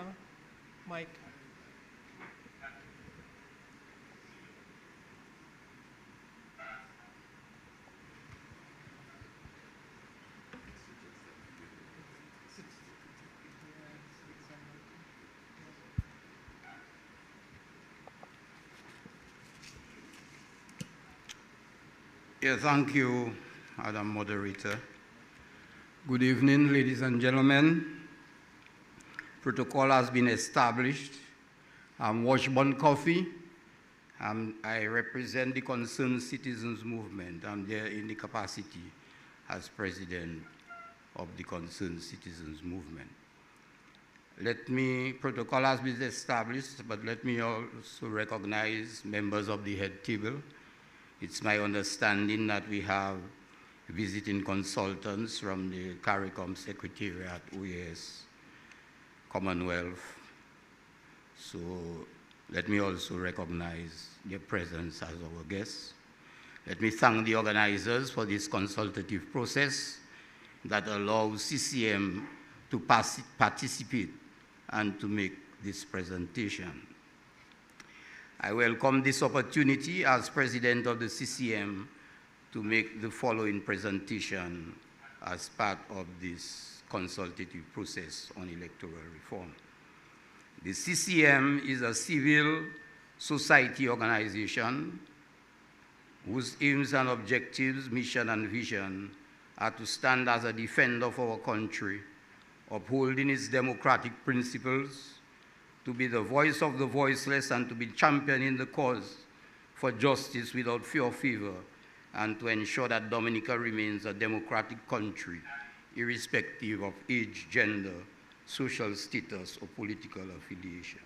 mic? Yeah, thank you, Madam Moderator. Good evening, ladies and gentlemen. Protocol has been established. I'm Washburn Coffee. I represent the Concerned Citizens Movement. I'm there in the capacity as president of the Concerned Citizens Movement. Protocol has been established, but let me also recognize members of the head table. It's my understanding that we have visiting consultants from the CARICOM Secretariat, OAS, Commonwealth. So let me also recognize their presence as our guests. Let me thank the organizers for this consultative process that allows CCM to participate and to make this presentation. I welcome this opportunity as President of the CCM to make the following presentation as part of this consultative process on electoral reform. The CCM is a civil society organization whose aims and objectives, mission and vision are to stand as a defender of our country, upholding its democratic principles, to be the voice of the voiceless and to be championing the cause for justice without fear or favor, and to ensure that Dominica remains a democratic country, irrespective of age, gender, social status, or political affiliation.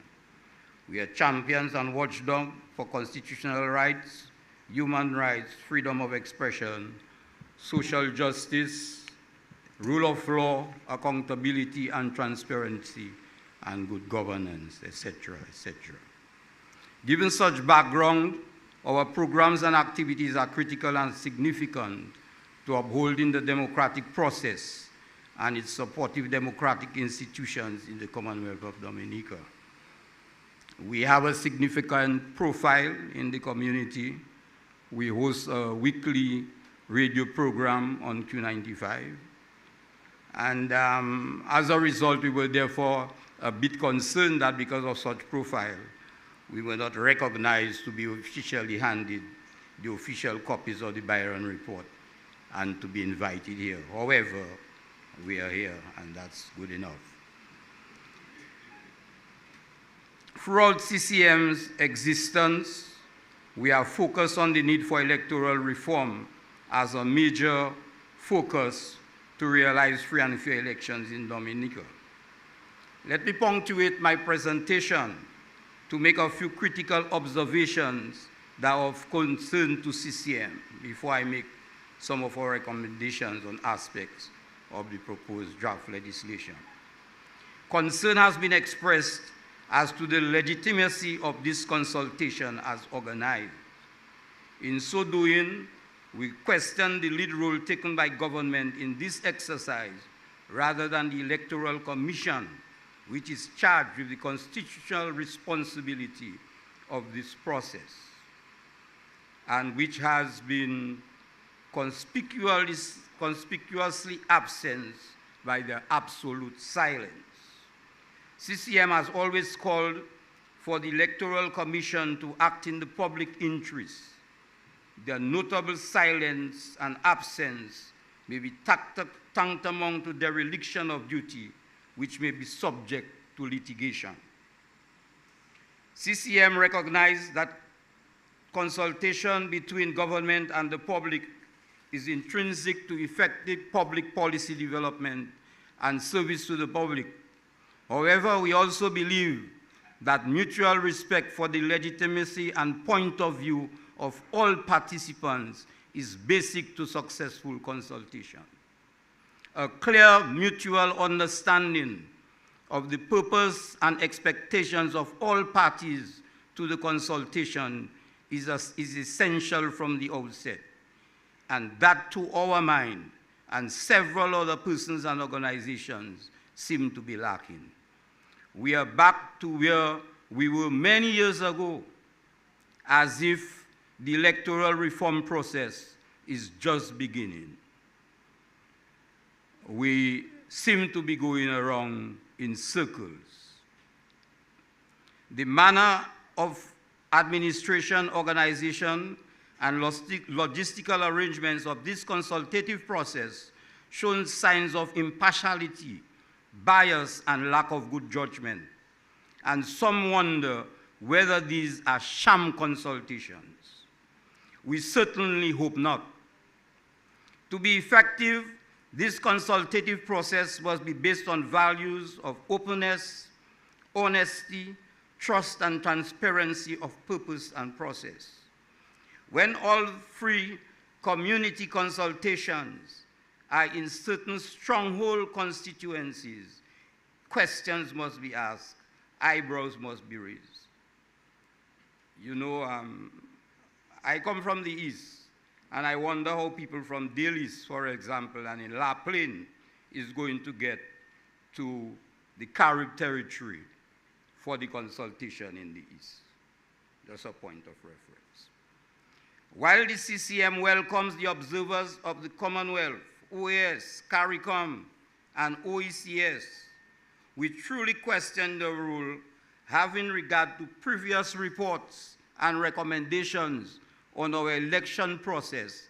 We are champions and watchdogs for constitutional rights, human rights, freedom of expression, social justice, rule of law, accountability and transparency, and good governance, etc., etc. Given such background, our programs and activities are critical and significant to upholding the democratic process and its supportive democratic institutions in the Commonwealth of Dominica. We have a significant profile in the community. We host a weekly radio program on Q95. And as a result, we were therefore a bit concerned that because of such profile, we were not recognized to be officially handed the official copies of the Byron report and to be invited here. However, we are here, and that's good enough. Throughout CCM's existence, we are focused on the need for electoral reform as a major focus to realize free and fair elections in Dominica. Let me punctuate my presentation to make a few critical observations that are of concern to CCM before I make some of our recommendations on aspects of the proposed draft legislation. Concern has been expressed as to the legitimacy of this consultation as organized. In so doing, we question the lead role taken by government in this exercise rather than the Electoral Commission, which is charged with the constitutional responsibility of this process and which has been conspicuously absent by their absolute silence. CCM has always called for the Electoral Commission to act in the public interest. Their notable silence and absence may be tantamount to dereliction of duty, which may be subject to litigation. CCM recognized that consultation between government and the public is intrinsic to effective public policy development and service to the public. However, we also believe that mutual respect for the legitimacy and point of view of all participants is basic to successful consultation. A clear mutual understanding of the purpose and expectations of all parties to the consultation is essential from the outset, and that to our mind and several other persons and organizations seem to be lacking. We are back to where we were many years ago, as if the electoral reform process is just beginning. We seem to be going around in circles. The manner of administration, organization, and logistical arrangements of this consultative process shown signs of impartiality, bias, and lack of good judgment. And some wonder whether these are sham consultations. We certainly hope not. To be effective, this consultative process must be based on values of openness, honesty, trust, and transparency of purpose and process. When all free community consultations are in certain stronghold constituencies, questions must be asked, eyebrows must be raised. You know, I come from the East, and I wonder how people from Dale East, for example, and in La Plaine is going to get to the Carib territory for the consultation in the East. Just a point of reference. While the CCM welcomes the observers of the Commonwealth, OAS, CARICOM, and OECS, we truly question the rule having regard to previous reports and recommendations on our election process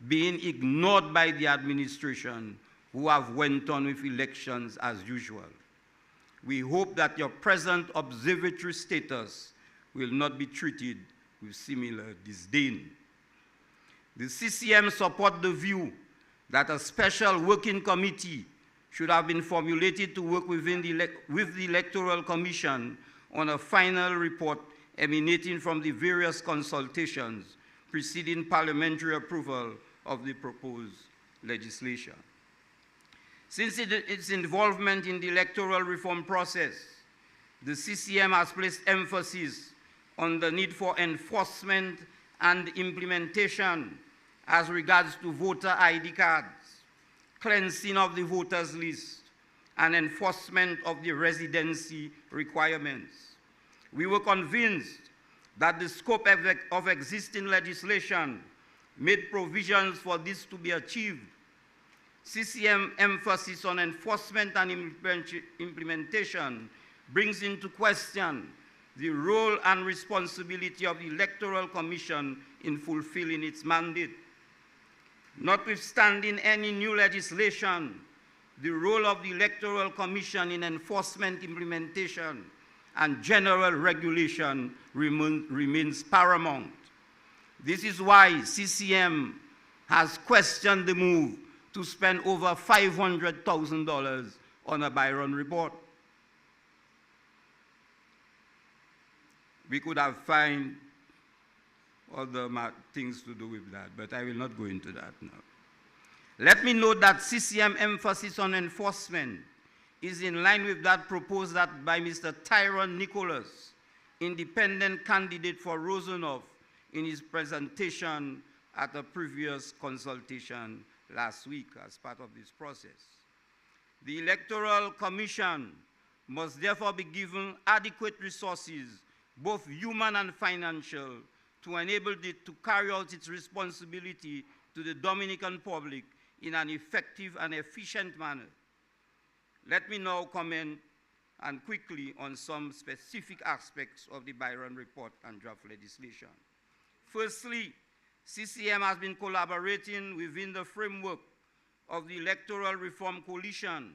being ignored by the administration, who have went on with elections as usual. We hope that your present observatory status will not be treated with similar disdain. The CCM support the view that a special working committee should have been formulated to work with the Electoral Commission on a final report emanating from the various consultations preceding parliamentary approval of the proposed legislation. Since its involvement in the electoral reform process, the CCM has placed emphasis on the need for enforcement and implementation as regards to voter ID cards, cleansing of the voters list, and enforcement of the residency requirements. We were convinced that the scope of existing legislation made provisions for this to be achieved. CCM emphasis on enforcement and implementation brings into question the role and responsibility of the Electoral Commission in fulfilling its mandate. Notwithstanding any new legislation, the role of the Electoral Commission in enforcement, implementation, and general regulation remains paramount. This is why CCM has questioned the move to spend over $500,000 on a Byron report. We could have found other things to do with that, but I will not go into that now. Let me note that CCM emphasis on enforcement is in line with that proposed by Mr. Tyrone Nicholas, independent candidate for Rosenhoff, in his presentation at a previous consultation last week as part of this process. The Electoral Commission must therefore be given adequate resources, both human and financial, to enable it to carry out its responsibility to the Dominican public in an effective and efficient manner. Let me now comment and quickly on some specific aspects of the Byron report and draft legislation. Firstly, CCM has been collaborating within the framework of the Electoral Reform Coalition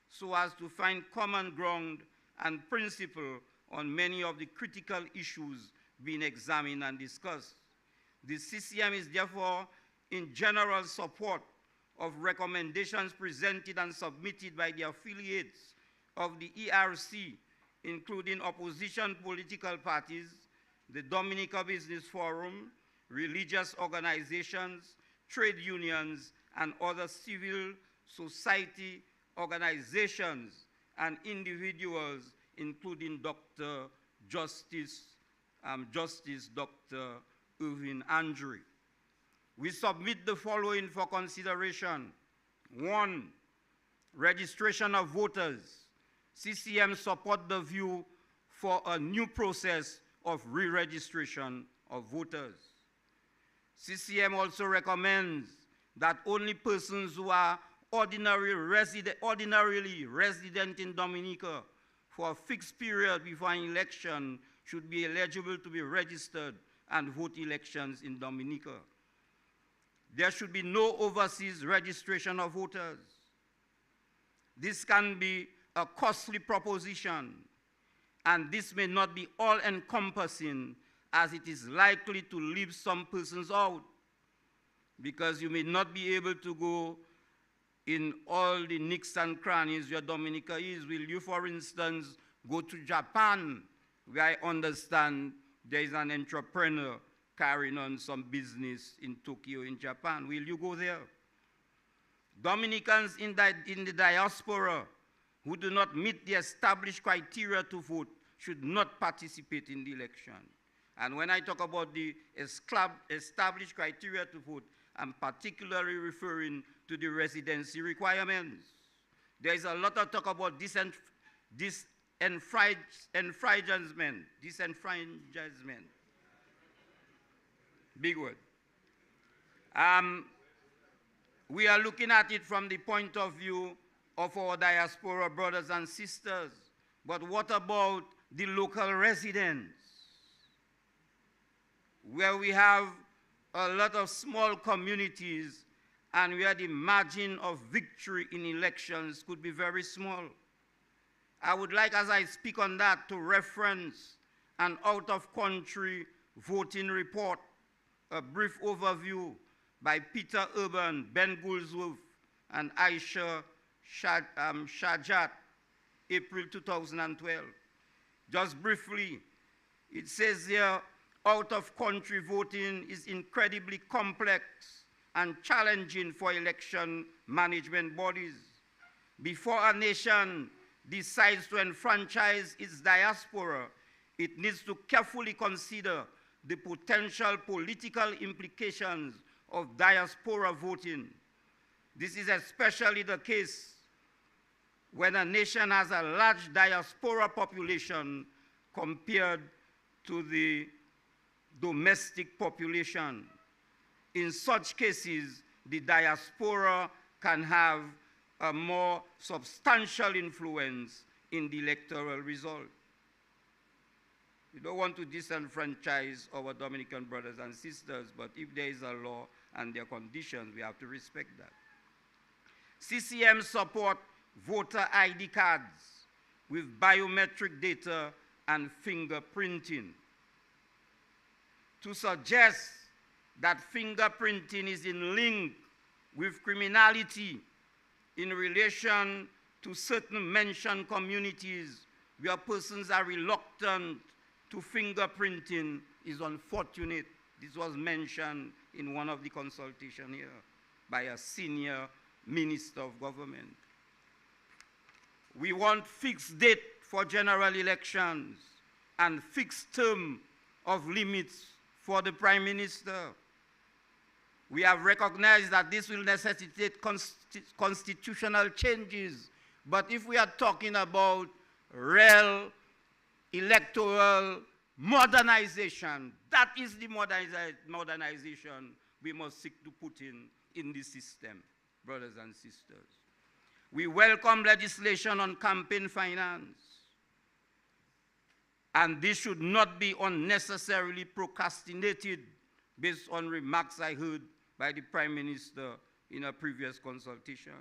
so as to find common ground and principle on many of the critical issues being examined and discussed. The CCM is therefore in general support of recommendations presented and submitted by the affiliates of the ERC, including opposition political parties, the Dominica Business Forum, religious organizations, trade unions, and other civil society organizations and individuals, including Justice Dr. Irvin Andre. We submit the following for consideration. 1, registration of voters. CCM support the view for a new process of re-registration of voters. CCM also recommends that only persons who are ordinarily resident in Dominica for a fixed period before an election should be eligible to be registered and vote elections in Dominica. There should be no overseas registration of voters. This can be a costly proposition, and this may not be all-encompassing, as it is likely to leave some persons out, because you may not be able to go in all the nicks and crannies where Dominica is. Will you, for instance, go to Japan, where I understand there is an entrepreneur carrying on some business in Tokyo, in Japan? Will you go there? Dominicans in the diaspora who do not meet the established criteria to vote should not participate in the election. And when I talk about the established criteria to vote, I'm particularly referring to the residency requirements. There is a lot of talk about disenfranchisement. Big word. We are looking at it from the point of view of our diaspora brothers and sisters. But what about the local residents? Where we have a lot of small communities and where the margin of victory in elections could be very small. I would like, as I speak on that, to reference an out-of-country voting report, a brief overview by Peter Urban, Ben Gouldsworth, and Aisha Shajat, April 2012. Just briefly, it says here, out-of-country voting is incredibly complex and challenging for election management bodies. Before a nation decides to enfranchise its diaspora, it needs to carefully consider the potential political implications of diaspora voting. This is especially the case when a nation has a large diaspora population compared to the domestic population. In such cases, the diaspora can have a more substantial influence in the electoral result. We don't want to disenfranchise our Dominican brothers and sisters, but if there is a law and there are conditions, we have to respect that. CCM support voter ID cards with biometric data and fingerprinting. To suggest that fingerprinting is in link with criminality in relation to certain mentioned communities where persons are reluctant to fingerprinting is unfortunate. This was mentioned in one of the consultations here by a senior minister of government. We want fixed date for general elections and fixed term of limits for the Prime Minister. We have recognized that this will necessitate constitutional changes, but if we are talking about real electoral modernization, that is the modernization we must seek to put in the system, brothers and sisters. We welcome legislation on campaign finance, and this should not be unnecessarily procrastinated based on remarks I heard by the Prime Minister in a previous consultation.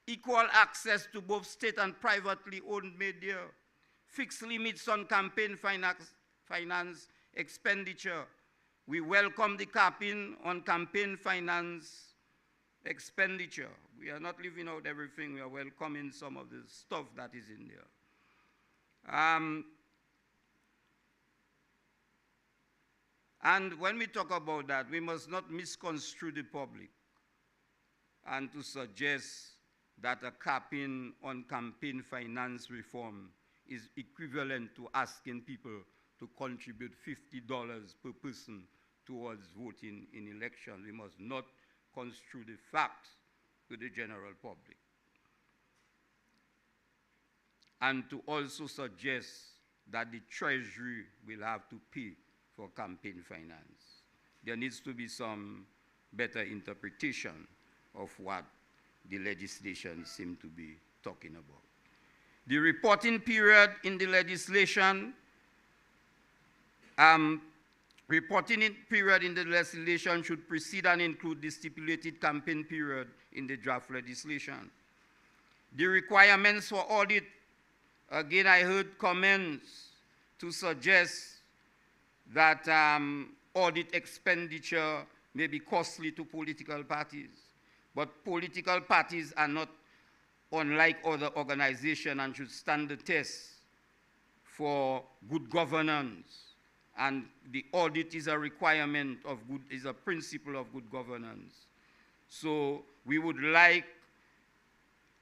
Equal access to both state and privately owned media, fixed limits on campaign finance expenditure. We welcome the capping on campaign finance expenditure. We are not leaving out everything. We are welcoming some of the stuff that is in there. And when we talk about that, we must not misconstrue the public and to suggest that a capping on campaign finance reform is equivalent to asking people to contribute $50 per person towards voting in elections. We must not construe the facts to the general public. And to also suggest that the Treasury will have to pay for campaign finance. There needs to be some better interpretation of what the legislation seems to be talking about. The reporting period in the legislation, should precede and include the stipulated campaign period in the draft legislation. The requirements for audit, again, I heard comments to suggest that audit expenditure may be costly to political parties. But political parties are not unlike other organizations and should stand the test for good governance. And the audit is a requirement of good, is a principle of good governance. So we would like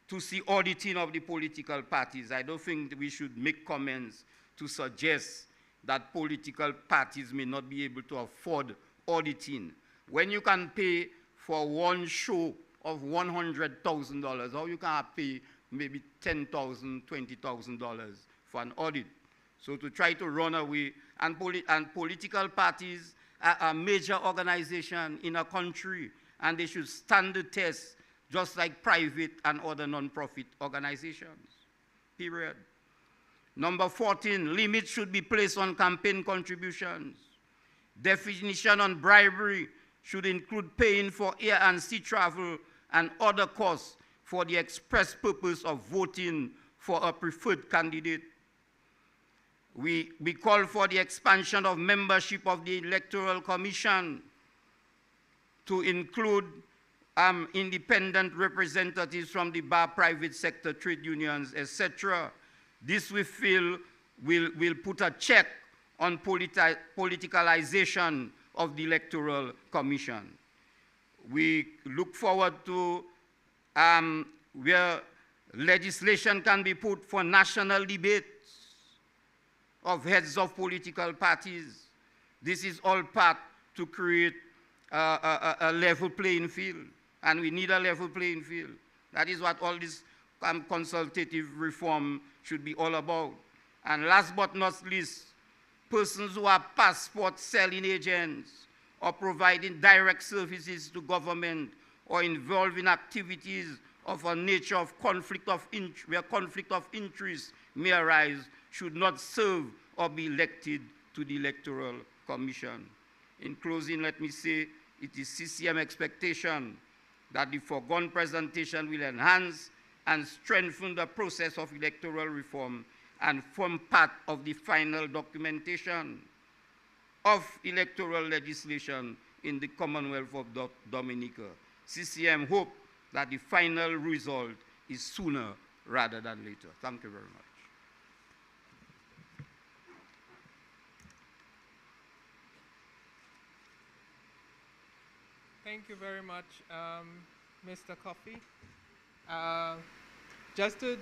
to see auditing of the political parties. I don't think that we should make comments to suggest that political parties may not be able to afford auditing. When you can pay for one show of $100,000, or you can pay maybe $10,000, $20,000 for an audit. So to try to run away, and political parties a major organization in a country, and they should stand the test just like private and other non-profit organizations, period. Number 14, limits should be placed on campaign contributions. Definition on bribery should include paying for air and sea travel and other costs for the express purpose of voting for a preferred candidate. We call for the expansion of membership of the Electoral Commission to include independent representatives from the bar, private sector, trade unions, etc. This we feel will put a check on politicalization of the Electoral Commission. We look forward to where legislation can be put for national debates of heads of political parties. This is all part to create a level playing field, and we need a level playing field. That is what all this consultative reform should be all about. And last but not least, persons who are passport selling agents or providing direct services to government or involved in activities of a nature of where conflict of interest may arise should not serve or be elected to the Electoral Commission. In closing, let me say it is CCM expectation that the foregone presentation will enhance and strengthen the process of electoral reform and form part of the final documentation of electoral legislation in the Commonwealth of Dominica. CCM hope that the final result is sooner rather than later. Thank you very much. Thank you very much, Mr. Coffey. Just to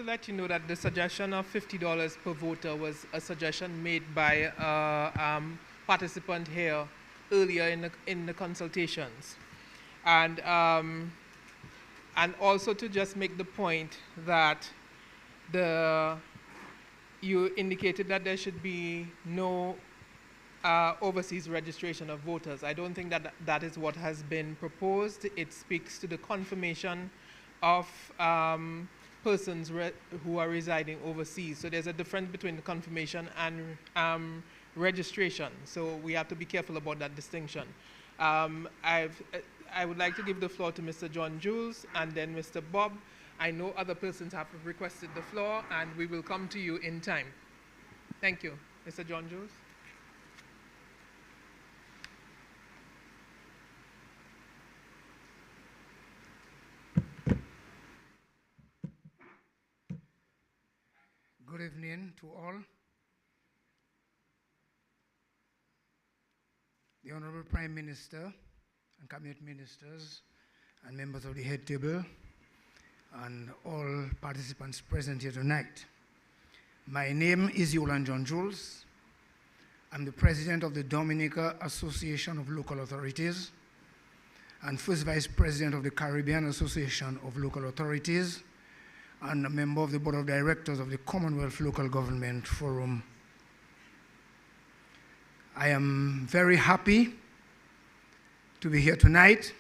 let you know that the suggestion of $50 per voter was a suggestion made by a participant here earlier in the consultations. And also to just make the point that you indicated that there should be no overseas registration of voters. I don't think that is what has been proposed. It speaks to the confirmation of persons who are residing overseas. So there's a difference between the confirmation and registration. So we have to be careful about that distinction. I would like to give the floor to Mr. John Jules and then Mr. Bob. I know other persons have requested the floor, and we will come to you in time. Thank you. Mr. John Jules. Good evening to all. The Honorable Prime Minister and Cabinet Ministers and members of the head table and all participants present here tonight. My name is Yolan John Jules. I'm the President of the Dominica Association of Local Authorities and First Vice President of the Caribbean Association of Local Authorities and a member of the Board of Directors of the Commonwealth Local Government Forum. I am very happy to be here tonight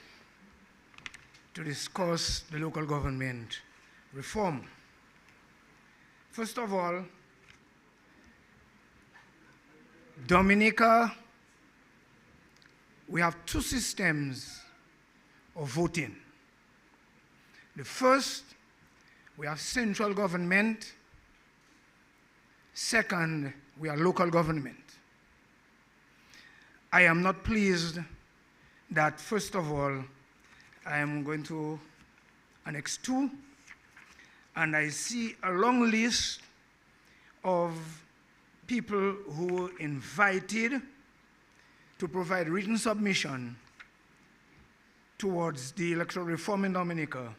to discuss the local government reform. First of all, Dominica, we have two systems of voting. The first, we have central government. Second, we are local government. I am not pleased that, first of all, I am going to Annex 2, and I see a long list of people who were invited to provide written submission towards the electoral reform in Dominica.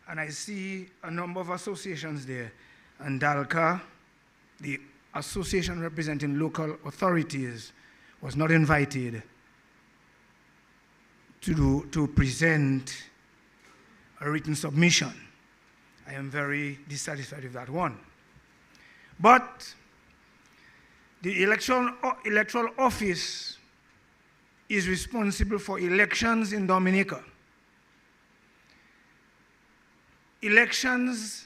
And I see a number of associations there. And DALCA, the association representing local authorities, was not invited to present a written submission. I am very dissatisfied with that one. But the electoral office is responsible for elections in Dominica. Elections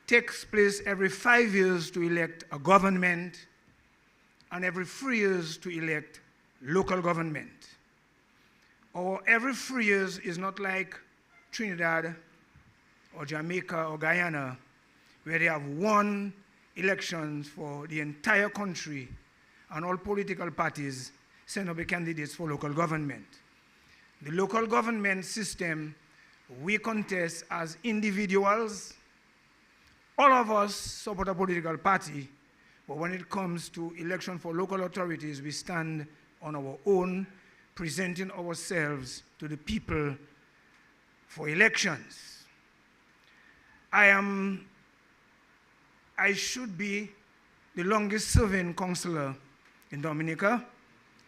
takes place every 5 years to elect a government and every 3 years to elect local government. Or every 3 years is not like Trinidad or Jamaica or Guyana, where they have one elections for the entire country and all political parties send up the candidates for local government. The local government system, we contest as individuals. All of us support a political party, but when it comes to election for local authorities, we stand on our own, presenting ourselves to the people for elections. I should be the longest serving councillor in Dominica.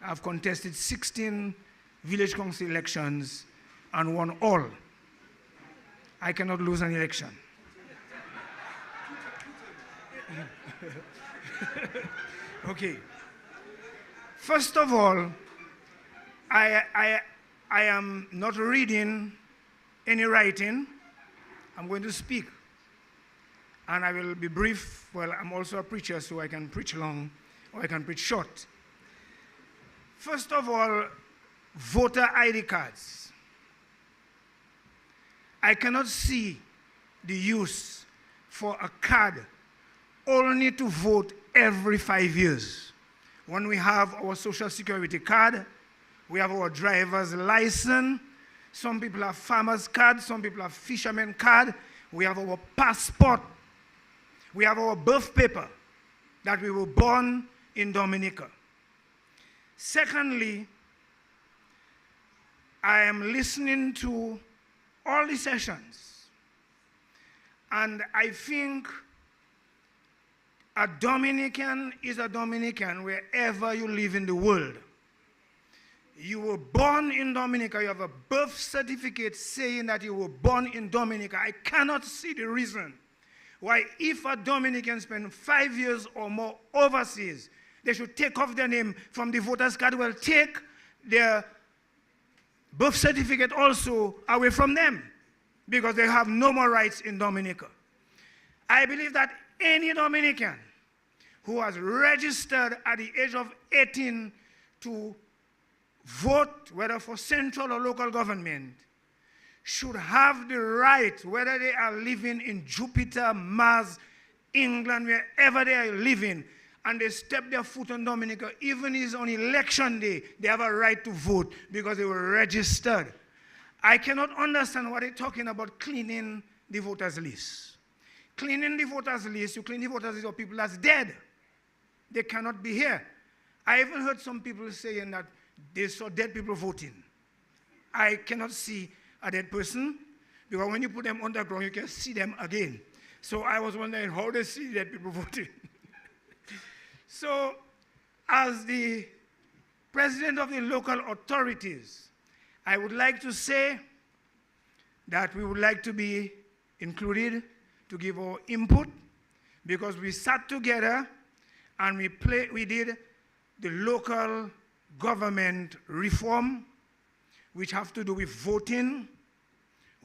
I've contested 16 village council elections and won all. I cannot lose an election. Okay. First of all, I am not reading any writing. I'm going to speak. And I will be brief. Well, I'm also a preacher, so I can preach long or I can preach short. First of all, voter ID cards. I cannot see the use for a card only to vote every 5 years. When we have our social security card, we have our driver's license, some people have farmer's card, some people have fisherman card, we have our passport, we have our birth paper that we were born in Dominica. Secondly, I am listening to all the sessions, and I think a Dominican is a Dominican wherever you live in the world. You were born in Dominica, you have a birth certificate saying that you were born in Dominica. I cannot see the reason why if a Dominican spends 5 years or more overseas, they should take off their name from the voter's card. Well, take their birth certificate also away from them because they have no more rights in Dominica. I believe that any Dominican who has registered at the age of 18 to vote, whether for central or local government, should have the right, whether they are living in Jupiter, Mars, England, wherever they are living, and they step their foot on Dominica, even if it's on election day, they have a right to vote because they were registered. I cannot understand what they're talking about cleaning the voters list. Cleaning the voters list, you clean the voters list of people that's dead. They cannot be here. I even heard some people saying that they saw dead people voting. I cannot see a dead person because when you put them underground, you can see them again. So I was wondering how they see dead people voting. So as the president of the local authorities, I would like to say that we would like to be included to give our input because we sat together and we did the local government reform, which have to do with voting,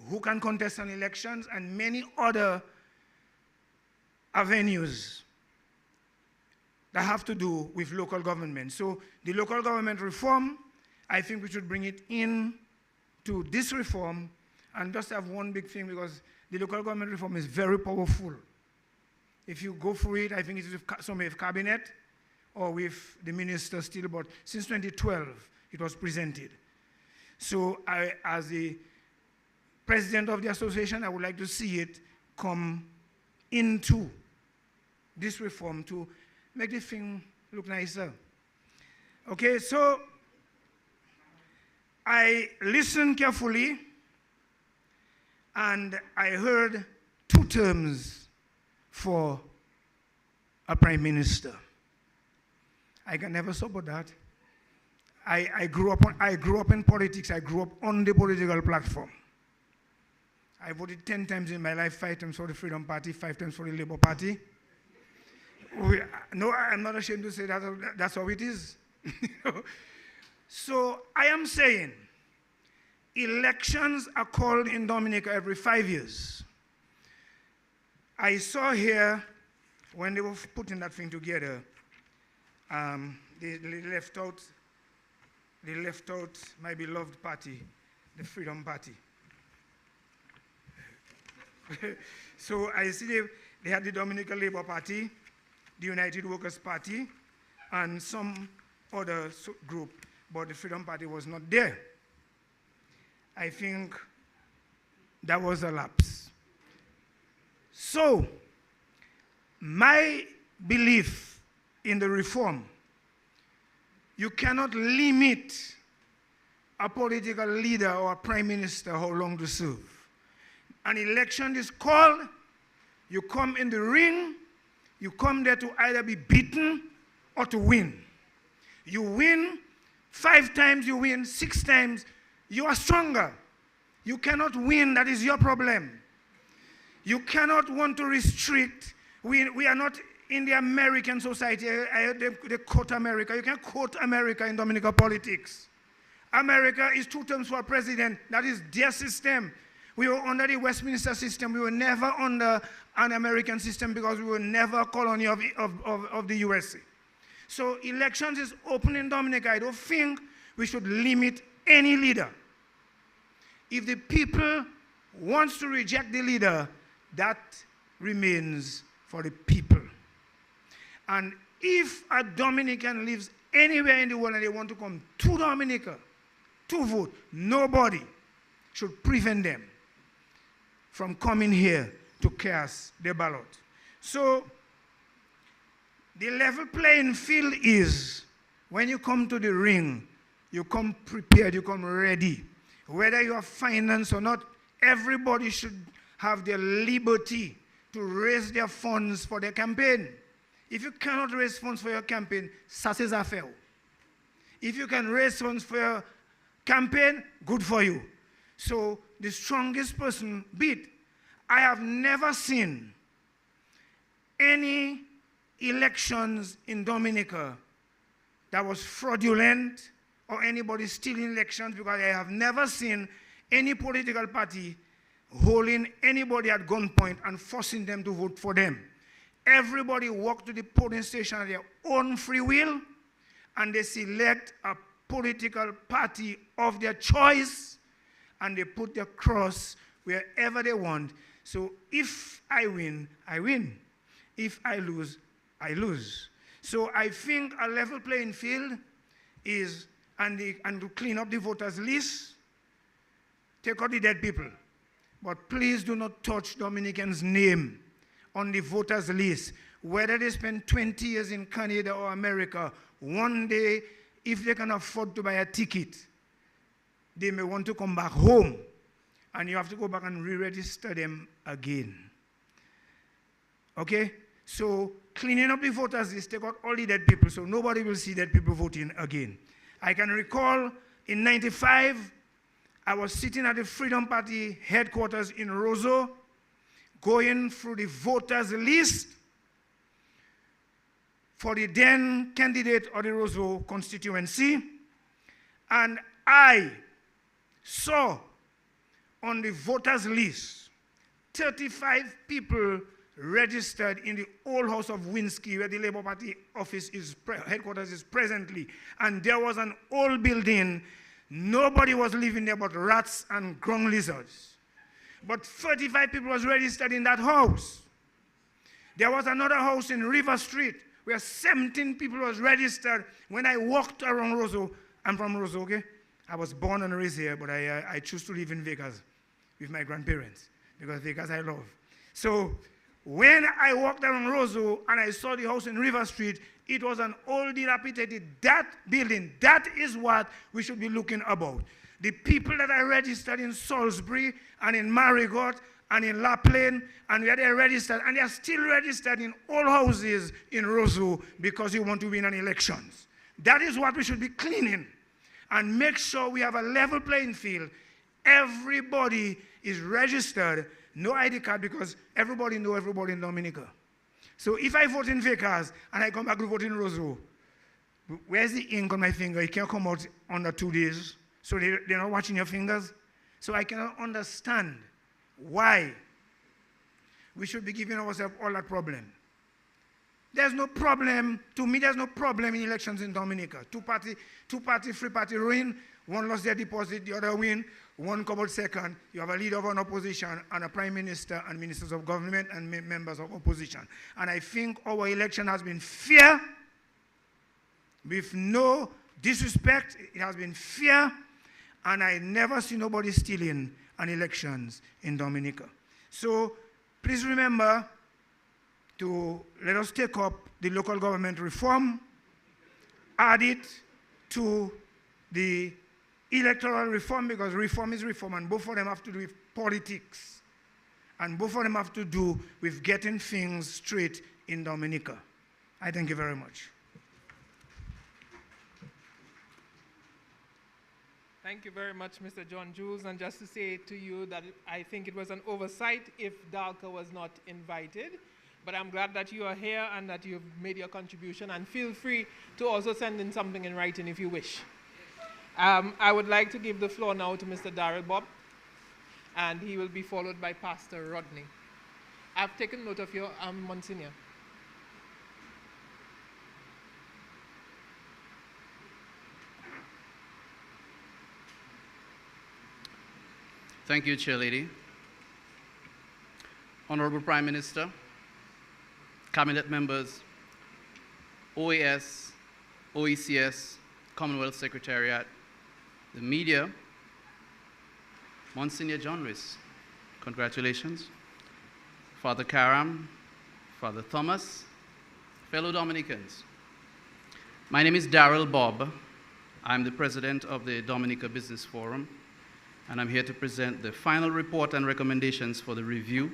who can contest on elections, and many other avenues that have to do with local government. So the local government reform, I think we should bring it in to this reform and just have one big thing because the local government reform is very powerful. If you go through it, I think it's with some with cabinet or with the minister still, but since 2012, it was presented. So I, as the president of the association, I would like to see it come into this reform to make the thing look nicer. Okay, so I listened carefully and I heard 2 terms for a prime minister. I can never support that. I grew up in politics. I grew up on the political platform. I voted 10 times in my life, 5 times for the Freedom Party, 5 times for the Labour Party. No, I'm not ashamed to say that that's how it is. So I am saying, elections are called in Dominica every 5 years. I saw here, when they were putting that thing together, they left out my beloved party, the Freedom Party. So I see they had the Dominica Labour Party, the United Workers' Party, and some other group, but the Freedom Party was not there. I think that was a lapse. So, my belief in the reform, you cannot limit a political leader or a prime minister how long to serve. An election is called, you come in the ring, you come there to either be beaten or to win. You win 5 times, you win 6 times, you are stronger. You cannot win, that is your problem. You cannot want to restrict. We are not in the American society. They quote America. You can't quote America in Dominica politics. America is 2 terms for a president. That is their system. We were under the Westminster system. We were never under an American system because we were never a colony of the USA. So elections is open in Dominica. I don't think we should limit any leader. If the people wants to reject the leader, that remains for the people. And if a Dominican lives anywhere in the world and they want to come to Dominica to vote, nobody should prevent them from coming here to cast their ballot. So the level playing field is when you come to the ring, you come prepared, you come ready. Whether you have finance or not, everybody should have their liberty to raise their funds for their campaign. If you cannot raise funds for your campaign, ça c'est affaire. If you can raise funds for your campaign, good for you. So the strongest person beat. I have never seen any elections in Dominica that was fraudulent or anybody stealing elections, because I have never seen any political party holding anybody at gunpoint and forcing them to vote for them. Everybody walked to the polling station at their own free will, and they select a political party of their choice, and they put their cross wherever they want. So if I win, I win. If I lose, I lose. So I think a level playing field is, and to clean up the voters list, take out the dead people. But please do not touch Dominicans' name on the voters list. Whether they spend 20 years in Canada or America, one day, if they can afford to buy a ticket, they may want to come back home, and you have to go back and re-register them again. Okay? So cleaning up the voters list, take out all the dead people, so nobody will see dead people voting again. I can recall in '95, I was sitting at the Freedom Party headquarters in Roseau, going through the voters list for the then candidate of the Roseau constituency, and I saw on the voters list 35 people registered in the old house of Winsky, where the Labour Party office is, headquarters is presently. And there was an old building. Nobody was living there but rats and ground lizards. But 35 people was registered in that house. There was another house in River Street where 17 people was registered. When I walked around Roseau, I'm from Roseau, okay? I was born and raised here, but I choose to live in Vegas with my grandparents, because Vegas I love. So when I walked around Roseau and I saw the house in River Street, it was an old dilapidated, that building, that is what we should be looking about. The people that are registered in Salisbury and in Marigot and in La Plaine, and where they're registered, and they're still registered in all houses in Roseau because you want to win an elections. That is what we should be cleaning, and make sure we have a level playing field. Everybody is registered, no ID card, because everybody knows everybody in Dominica. So if I vote in Vegas and I come back to vote in Roseau, Where's the ink on my finger? It can't come out under 2 days. So they're not watching your fingers. So I cannot understand why we should be giving ourselves all that problem. There's no problem, to me, there's no problem in elections in Dominica. Two party, free party win, one lost their deposit, the other win, one come out second. You have a leader of an opposition and a prime minister and ministers of government and members of opposition. And I think our election has been fair, with no disrespect. It has been fair, and I never see nobody stealing an elections in Dominica. So please remember to let us take up the local government reform, add it to the electoral reform, because reform is reform, and both of them have to do with politics, and both of them have to do with getting things straight in Dominica. I thank you very much. Thank you very much, Mr. John Jules. And just to say to you that I think it was an oversight if Dalka was not invited. But I'm glad that you are here and that you've made your contribution. And feel free to also send in something in writing if you wish. I would like to give the floor now to Mr. Darrell Bob. And he will be followed by Pastor Rodney. I've taken note of your Monsignor. Thank you, Chair Lady. Honorable Prime Minister, Cabinet members, OAS, OECS, Commonwealth Secretariat, the media, Monsignor John Rhys, congratulations. Father Karam, Father Thomas, fellow Dominicans. My name is Darrell Bob. I'm the president of the Dominica Business Forum, and I'm here to present the final report and recommendations for the review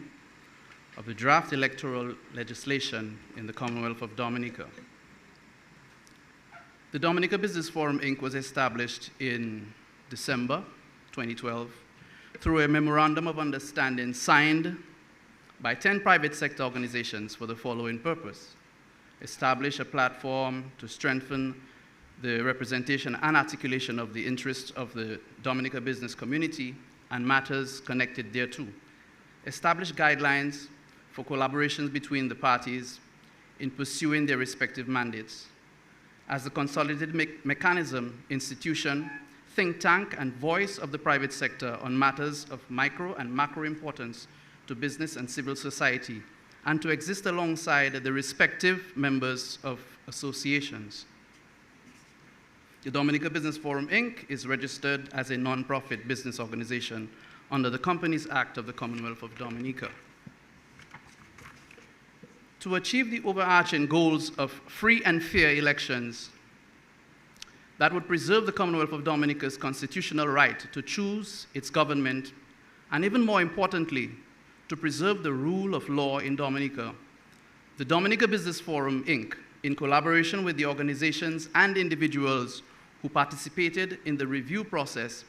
of the draft electoral legislation in the Commonwealth of Dominica. The Dominica Business Forum, Inc. was established in December 2012 through a memorandum of understanding signed by 10 private sector organizations for the following purpose: establish a platform to strengthen the representation and articulation of the interests of the Dominica business community and matters connected thereto, establish guidelines for collaborations between the parties in pursuing their respective mandates. As the consolidated mechanism, institution, think tank, and voice of the private sector on matters of micro and macro importance to business and civil society, and to exist alongside the respective members of associations. The Dominica Business Forum, Inc. is registered as a non-profit business organization under the Companies Act of the Commonwealth of Dominica. To achieve the overarching goals of free and fair elections that would preserve the Commonwealth of Dominica's constitutional right to choose its government, and even more importantly, to preserve the rule of law in Dominica, the Dominica Business Forum, Inc., in collaboration with the organizations and individuals who participated in the review process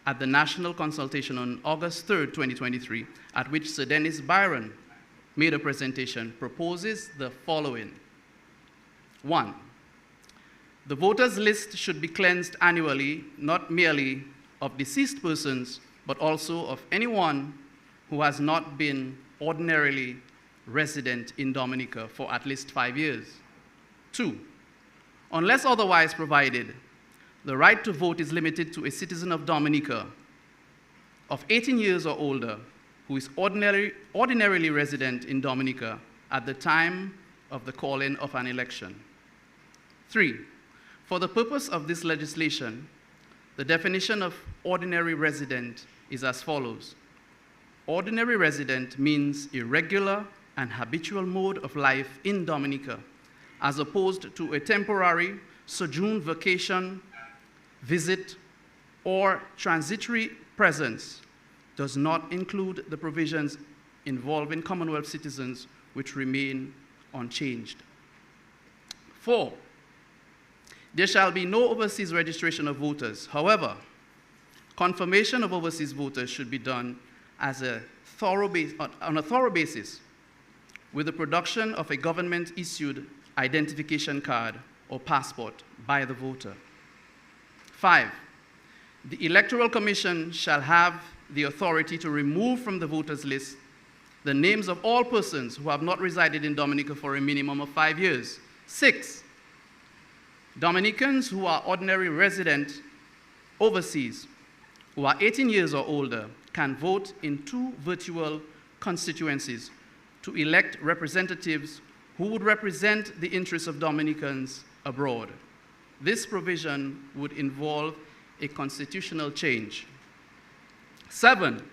at the National Consultation on August 3rd, 2023, at which Sir Dennis Byron made a presentation, proposes the following. 1, the voters list should be cleansed annually, not merely of deceased persons, but also of anyone who has not been ordinarily resident in Dominica for at least 5 years. 2, unless otherwise provided, the right to vote is limited to a citizen of Dominica of 18 years or older who is ordinarily resident in Dominica at the time of the calling of an election. 3, for the purpose of this legislation, the definition of ordinary resident is as follows. Ordinary resident means a regular and habitual mode of life in Dominica, as opposed to a temporary sojourn, vacation, visit, or transitory presence. Does not include the provisions involving Commonwealth citizens which remain unchanged. 4, there shall be no overseas registration of voters. However, confirmation of overseas voters should be done as on a thorough basis with the production of a government-issued identification card or passport by the voter. 5, the Electoral Commission shall have the authority to remove from the voters list the names of all persons who have not resided in Dominica for a minimum of 5 years. 6, Dominicans who are ordinary resident overseas who are 18 years or older can vote in 2 virtual constituencies to elect representatives who would represent the interests of Dominicans abroad. This provision would involve a constitutional change. 7,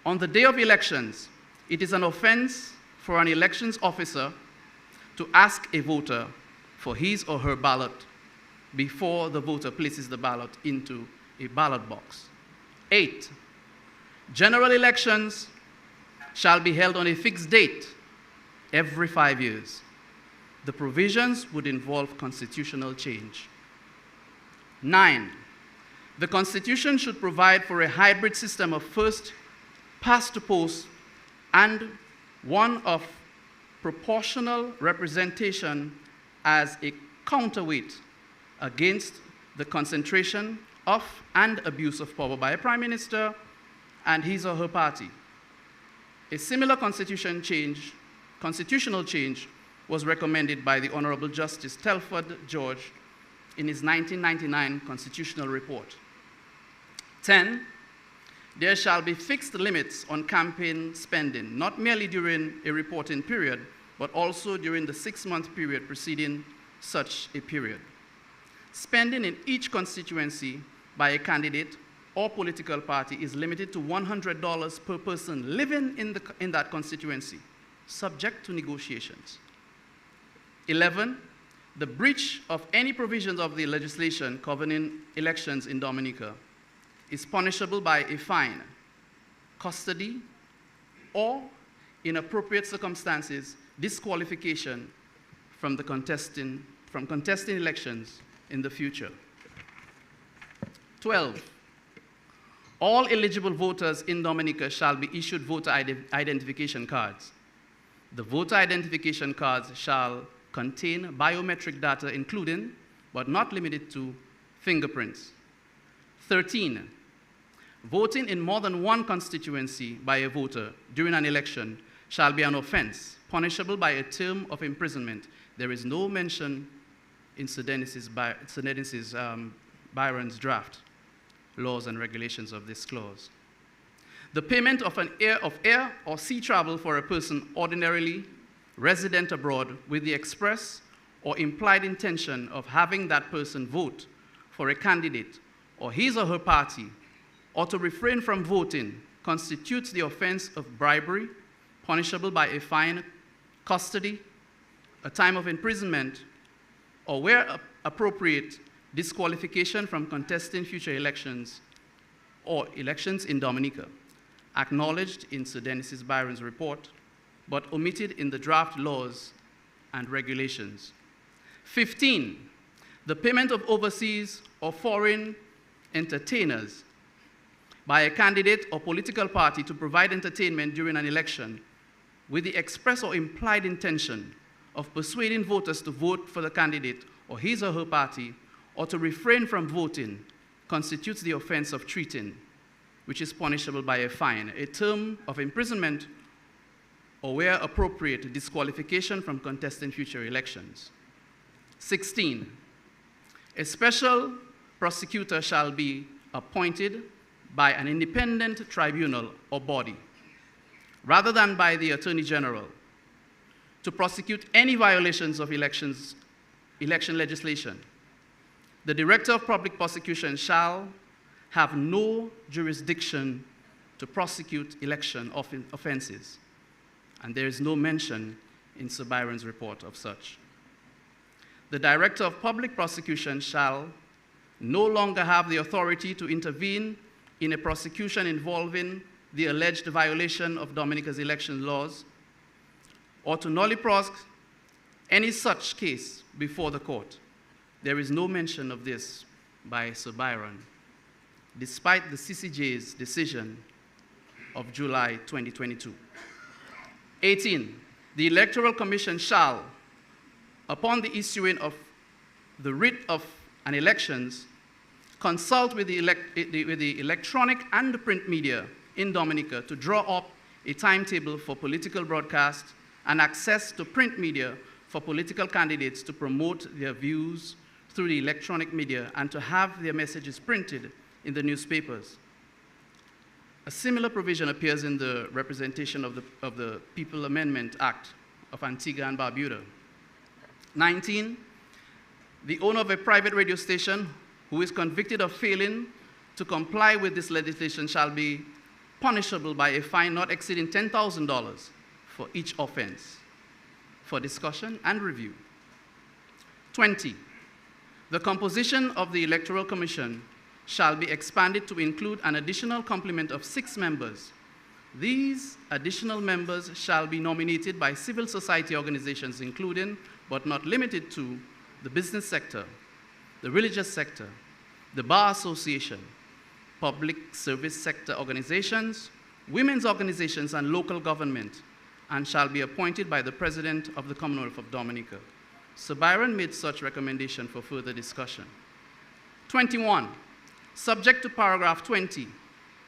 on the day of elections, it is an offense for an elections officer to ask a voter for his or her ballot before the voter places the ballot into a ballot box. 8, general elections shall be held on a fixed date every 5 years. The provisions would involve constitutional change. 9, the Constitution should provide for a hybrid system of first past to post and one of proportional representation as a counterweight against the concentration of and abuse of power by a prime minister and his or her party. A similar constitutional change was recommended by the Honorable Justice Telford George in his 1999 constitutional report. 10, there shall be fixed limits on campaign spending, not merely during a reporting period, but also during the 6-month period preceding such a period. Spending in each constituency by a candidate or political party is limited to $100 per person living in that constituency, subject to negotiations. 11, the breach of any provisions of the legislation governing elections in Dominica is punishable by a fine, custody, or, in appropriate circumstances, disqualification from contesting elections in the future. 12, all eligible voters in Dominica shall be issued voter identification cards. The voter identification cards shall contain biometric data including, but not limited to, fingerprints. 13, voting in more than one constituency by a voter during an election shall be an offense, punishable by a term of imprisonment. There is no mention in Sir Dennis's Byron's draft laws and regulations of this clause. The payment of air or sea travel for a person ordinarily resident abroad with the express or implied intention of having that person vote for a candidate or his or her party, or to refrain from voting, constitutes the offense of bribery, punishable by a fine, custody, a time of imprisonment, or where appropriate, disqualification from contesting future elections or elections in Dominica, acknowledged in Sir Dennis Byron's report, but omitted in the draft laws and regulations. 15, the payment of overseas or foreign entertainers by a candidate or political party to provide entertainment during an election with the express or implied intention of persuading voters to vote for the candidate or his or her party, or to refrain from voting, constitutes the offense of treating, which is punishable by a fine, a term of imprisonment, or where appropriate, disqualification from contesting future elections. 16, a special prosecutor shall be appointed by an independent tribunal or body, rather than by the Attorney General, to prosecute any violations of election legislation. The Director of Public Prosecution shall have no jurisdiction to prosecute election offenses, and there is no mention in Sir Byron's report of such. The Director of Public Prosecution shall no longer have the authority to intervene in a prosecution involving the alleged violation of Dominica's election laws, or to nolly prosecute any such case before the court. There is no mention of this by Sir Byron, despite the CCJ's decision of July 2022. 18, the Electoral Commission shall, upon the issuing of the writ of an elections, consult with the electronic and the print media in Dominica to draw up a timetable for political broadcast and access to print media for political candidates to promote their views through the electronic media and to have their messages printed in the newspapers. A similar provision appears in the Representation of the People Amendment Act of Antigua and Barbuda. 19, the owner of a private radio station who is convicted of failing to comply with this legislation shall be punishable by a fine not exceeding $10,000 for each offense. For discussion and review. 20, the composition of the Electoral Commission shall be expanded to include an additional complement of 6 members. These additional members shall be nominated by civil society organizations, including, but not limited to, the business sector, the religious sector, the Bar Association, public service sector organizations, women's organizations, and local government, and shall be appointed by the President of the Commonwealth of Dominica. Sir Byron made such recommendation for further discussion. 21, subject to paragraph 20,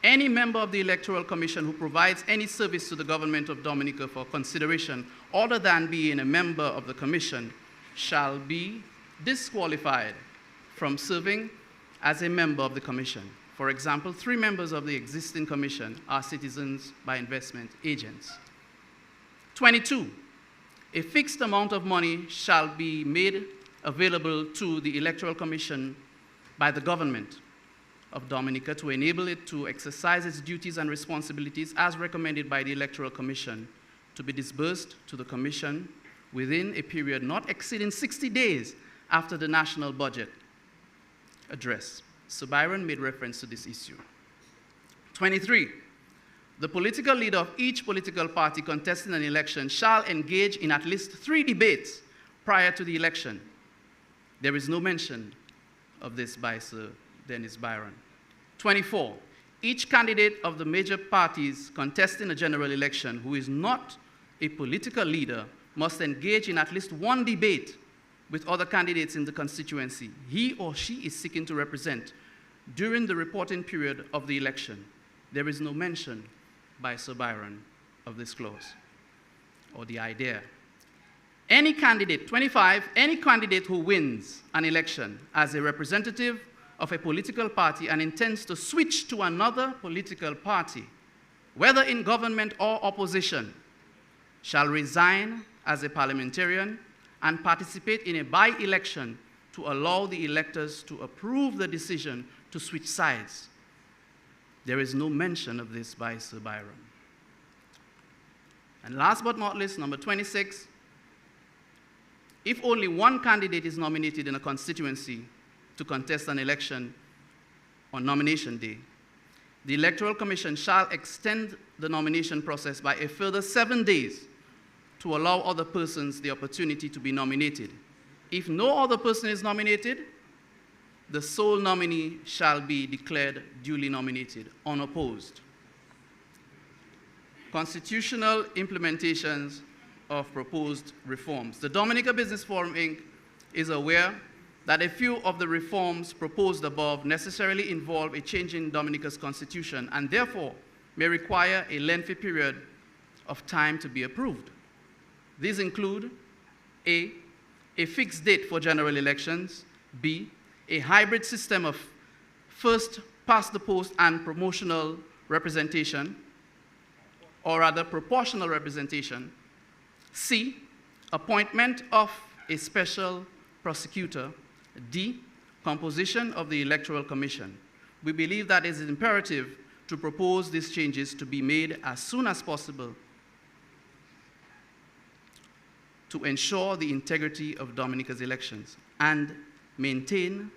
any member of the Electoral Commission who provides any service to the government of Dominica for consideration other than being a member of the Commission shall be disqualified from serving as a member of the Commission. For example, 3 members of the existing Commission are citizens by investment agents. 22, a fixed amount of money shall be made available to the Electoral Commission by the government of Dominica to enable it to exercise its duties and responsibilities as recommended by the Electoral Commission, to be disbursed to the Commission within a period not exceeding 60 days after the national budget address. Sir Byron made reference to this issue. 23, the political leader of each political party contesting an election shall engage in at least 3 debates prior to the election. There is no mention of this by Sir Dennis Byron. 24, each candidate of the major parties contesting a general election who is not a political leader must engage in at least 1 debate with other candidates in the constituency he or she is seeking to represent during the reporting period of the election. There is no mention by Sir Byron of this clause or the idea. Any candidate, 25, any candidate who wins an election as a representative of a political party and intends to switch to another political party, whether in government or opposition, shall resign as a parliamentarian and participate in a by-election to allow the electors to approve the decision to switch sides. There is no mention of this by Sir Byron. And last but not least, number 26, if only 1 candidate is nominated in a constituency to contest an election on nomination day, the Electoral Commission shall extend the nomination process by a further 7 days to allow other persons the opportunity to be nominated. If no other person is nominated, the sole nominee shall be declared duly nominated, unopposed. Constitutional implementations of proposed reforms. The Dominica Business Forum, Inc. is aware that a few of the reforms proposed above necessarily involve a change in Dominica's constitution and therefore may require a lengthy period of time to be approved. These include A, a fixed date for general elections, B, a hybrid system of first past the post and proportional representation, or rather proportional representation, C, appointment of a special prosecutor, D, composition of the Electoral Commission. We believe that it is imperative to propose these changes to be made as soon as possible to ensure the integrity of Dominica's elections and maintain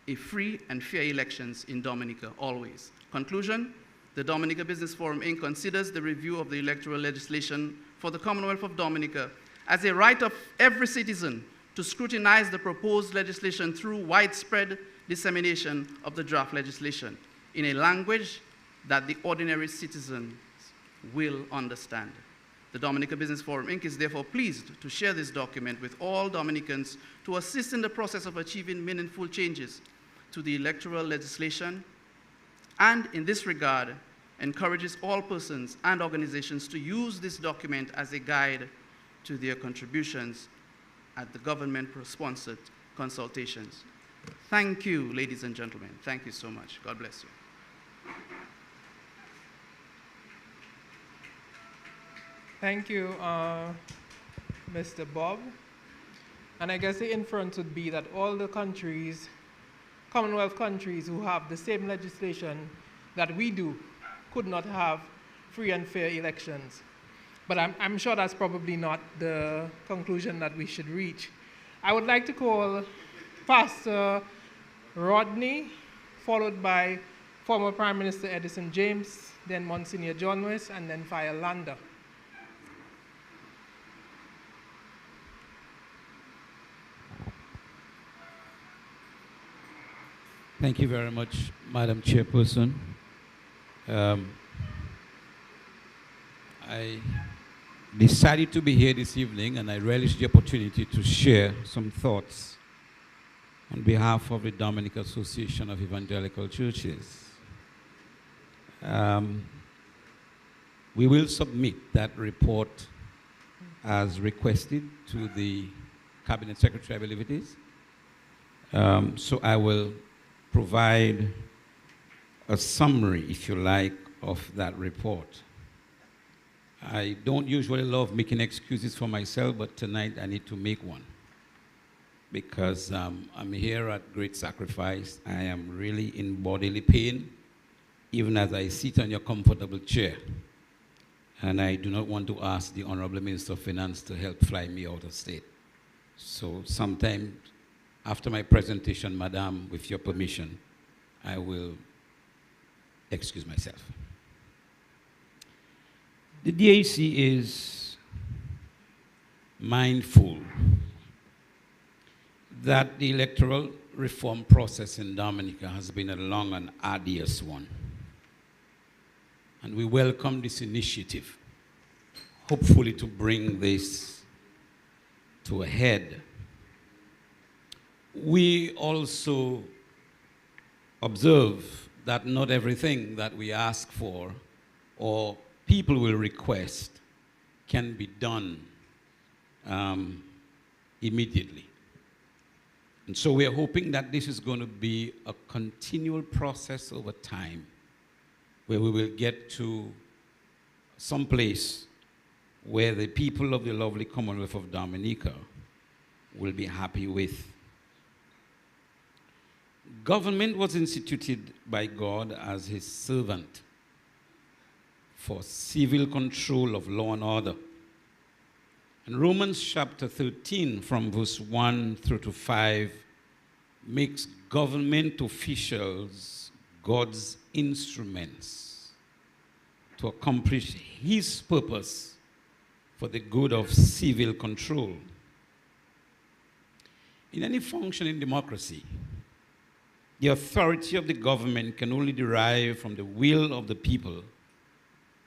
a free and fair elections in Dominica always. Conclusion, the Dominica Business Forum, Inc. considers the review of the electoral legislation for the Commonwealth of Dominica as a right of every citizen to scrutinize the proposed legislation through widespread dissemination of the draft legislation in a language that the ordinary citizens will understand. The Dominica Business Forum, Inc. is therefore pleased to share this document with all Dominicans to assist in the process of achieving meaningful changes to the electoral legislation, and in this regard, encourages all persons and organizations to use this document as a guide to their contributions at the government-sponsored consultations. Thank you, ladies and gentlemen. Thank you so much. God bless you. Thank you, Mr. Bob. And I guess the inference would be that all the countries, Commonwealth countries who have the same legislation that we do, could not have free and fair elections. But I'm sure that's probably not the conclusion that we should reach. I would like to call Pastor Rodney, followed by former Prime Minister Edison James, then Monsignor John West, and then Fire Landa. Thank you very much, Madam Chairperson. I decided to be here this evening, and I relish the opportunity to share some thoughts on behalf of the Dominican Association of Evangelical Churches. We will submit that report as requested to the Cabinet Secretary, I believe it is. So I will provide a summary, if you like, of that report. I don't usually love making excuses for myself, but tonight I need to make one because I'm here at great sacrifice. I am really in bodily pain, even as I sit on your comfortable chair. And I do not want to ask the Honorable Minister of Finance to help fly me out of state. So sometime after my presentation, Madam, with your permission, I will excuse myself. The DAC is mindful that the electoral reform process in Dominica has been a long and arduous one. And we welcome this initiative, hopefully to bring this to a head. We also observe that not everything that we ask for or people will request can be done immediately. And so we are hoping that this is going to be a continual process over time where we will get to some place where the people of the lovely Commonwealth of Dominica will be happy with. Government was instituted by God as his servant for civil control of law and order. And Romans chapter 13 from verse 1 through to 5 makes government officials God's instruments to accomplish his purpose for the good of civil control. In any functioning democracy, the authority of the government can only derive from the will of the people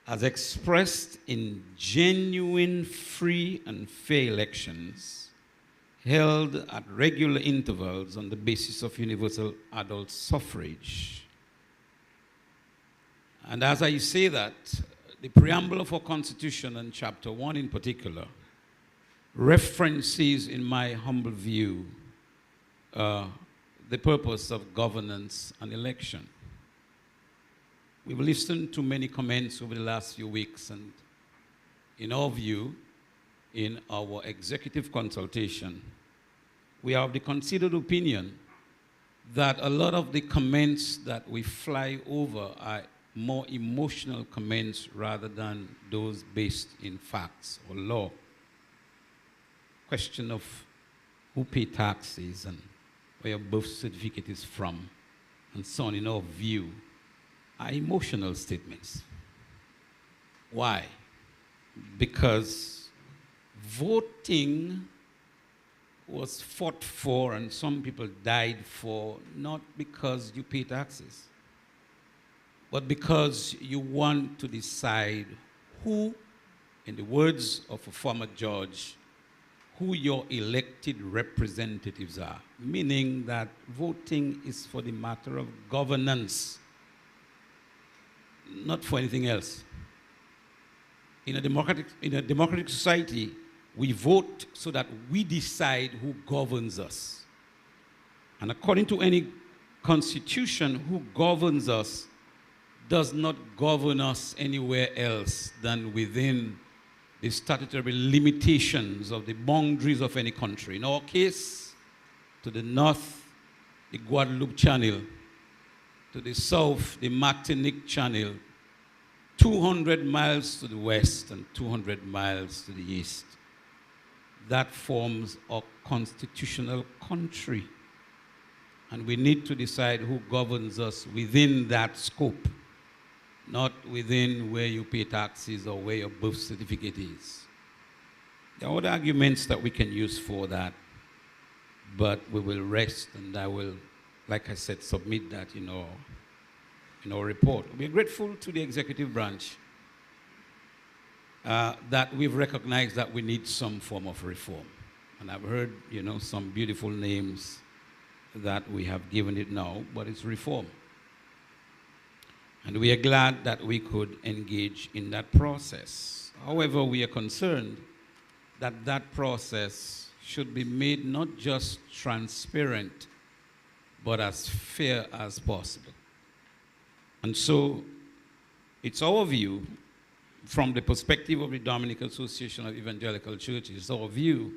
as expressed in genuine, free, and fair elections held at regular intervals on the basis of universal adult suffrage. And as I say that, the preamble of our Constitution and Chapter 1 in particular references, in my humble view, the purpose of governance and election. We've listened to many comments over the last few weeks, and in our view, in our executive consultation, we have the considered opinion that a lot of the comments that we fly over are more emotional comments rather than those based in facts or law. Question of who pay taxes and where your birth certificate is from, and so on, in our view, are emotional statements. Why? Because voting was fought for and some people died for, not because you pay taxes, but because you want to decide who in the words of a former judge, who your elected representatives are, meaning that voting is for the matter of governance, not for anything else. In a democratic society, we vote so that we decide who governs us. And according to any constitution, who governs us does not govern us anywhere else than within the statutory limitations of the boundaries of any country. In our case, to the north, the Guadeloupe Channel, to the south, the Martinique Channel, 200 miles to the west and 200 miles to the east. That forms a constitutional country. And we need to decide who governs us within that scope, not within where you pay taxes or where your birth certificate is. There are other arguments that we can use for that, but we will rest, and I will, like I said, submit that in our report. We are grateful to the executive branch that we've recognized that we need some form of reform. And I've heard, some beautiful names that we have given it now, but it's reform. And we are glad that we could engage in that process. However, we are concerned that that process should be made not just transparent, but as fair as possible. And so it's our view, from the perspective of the Dominican Association of Evangelical Churches, it's our view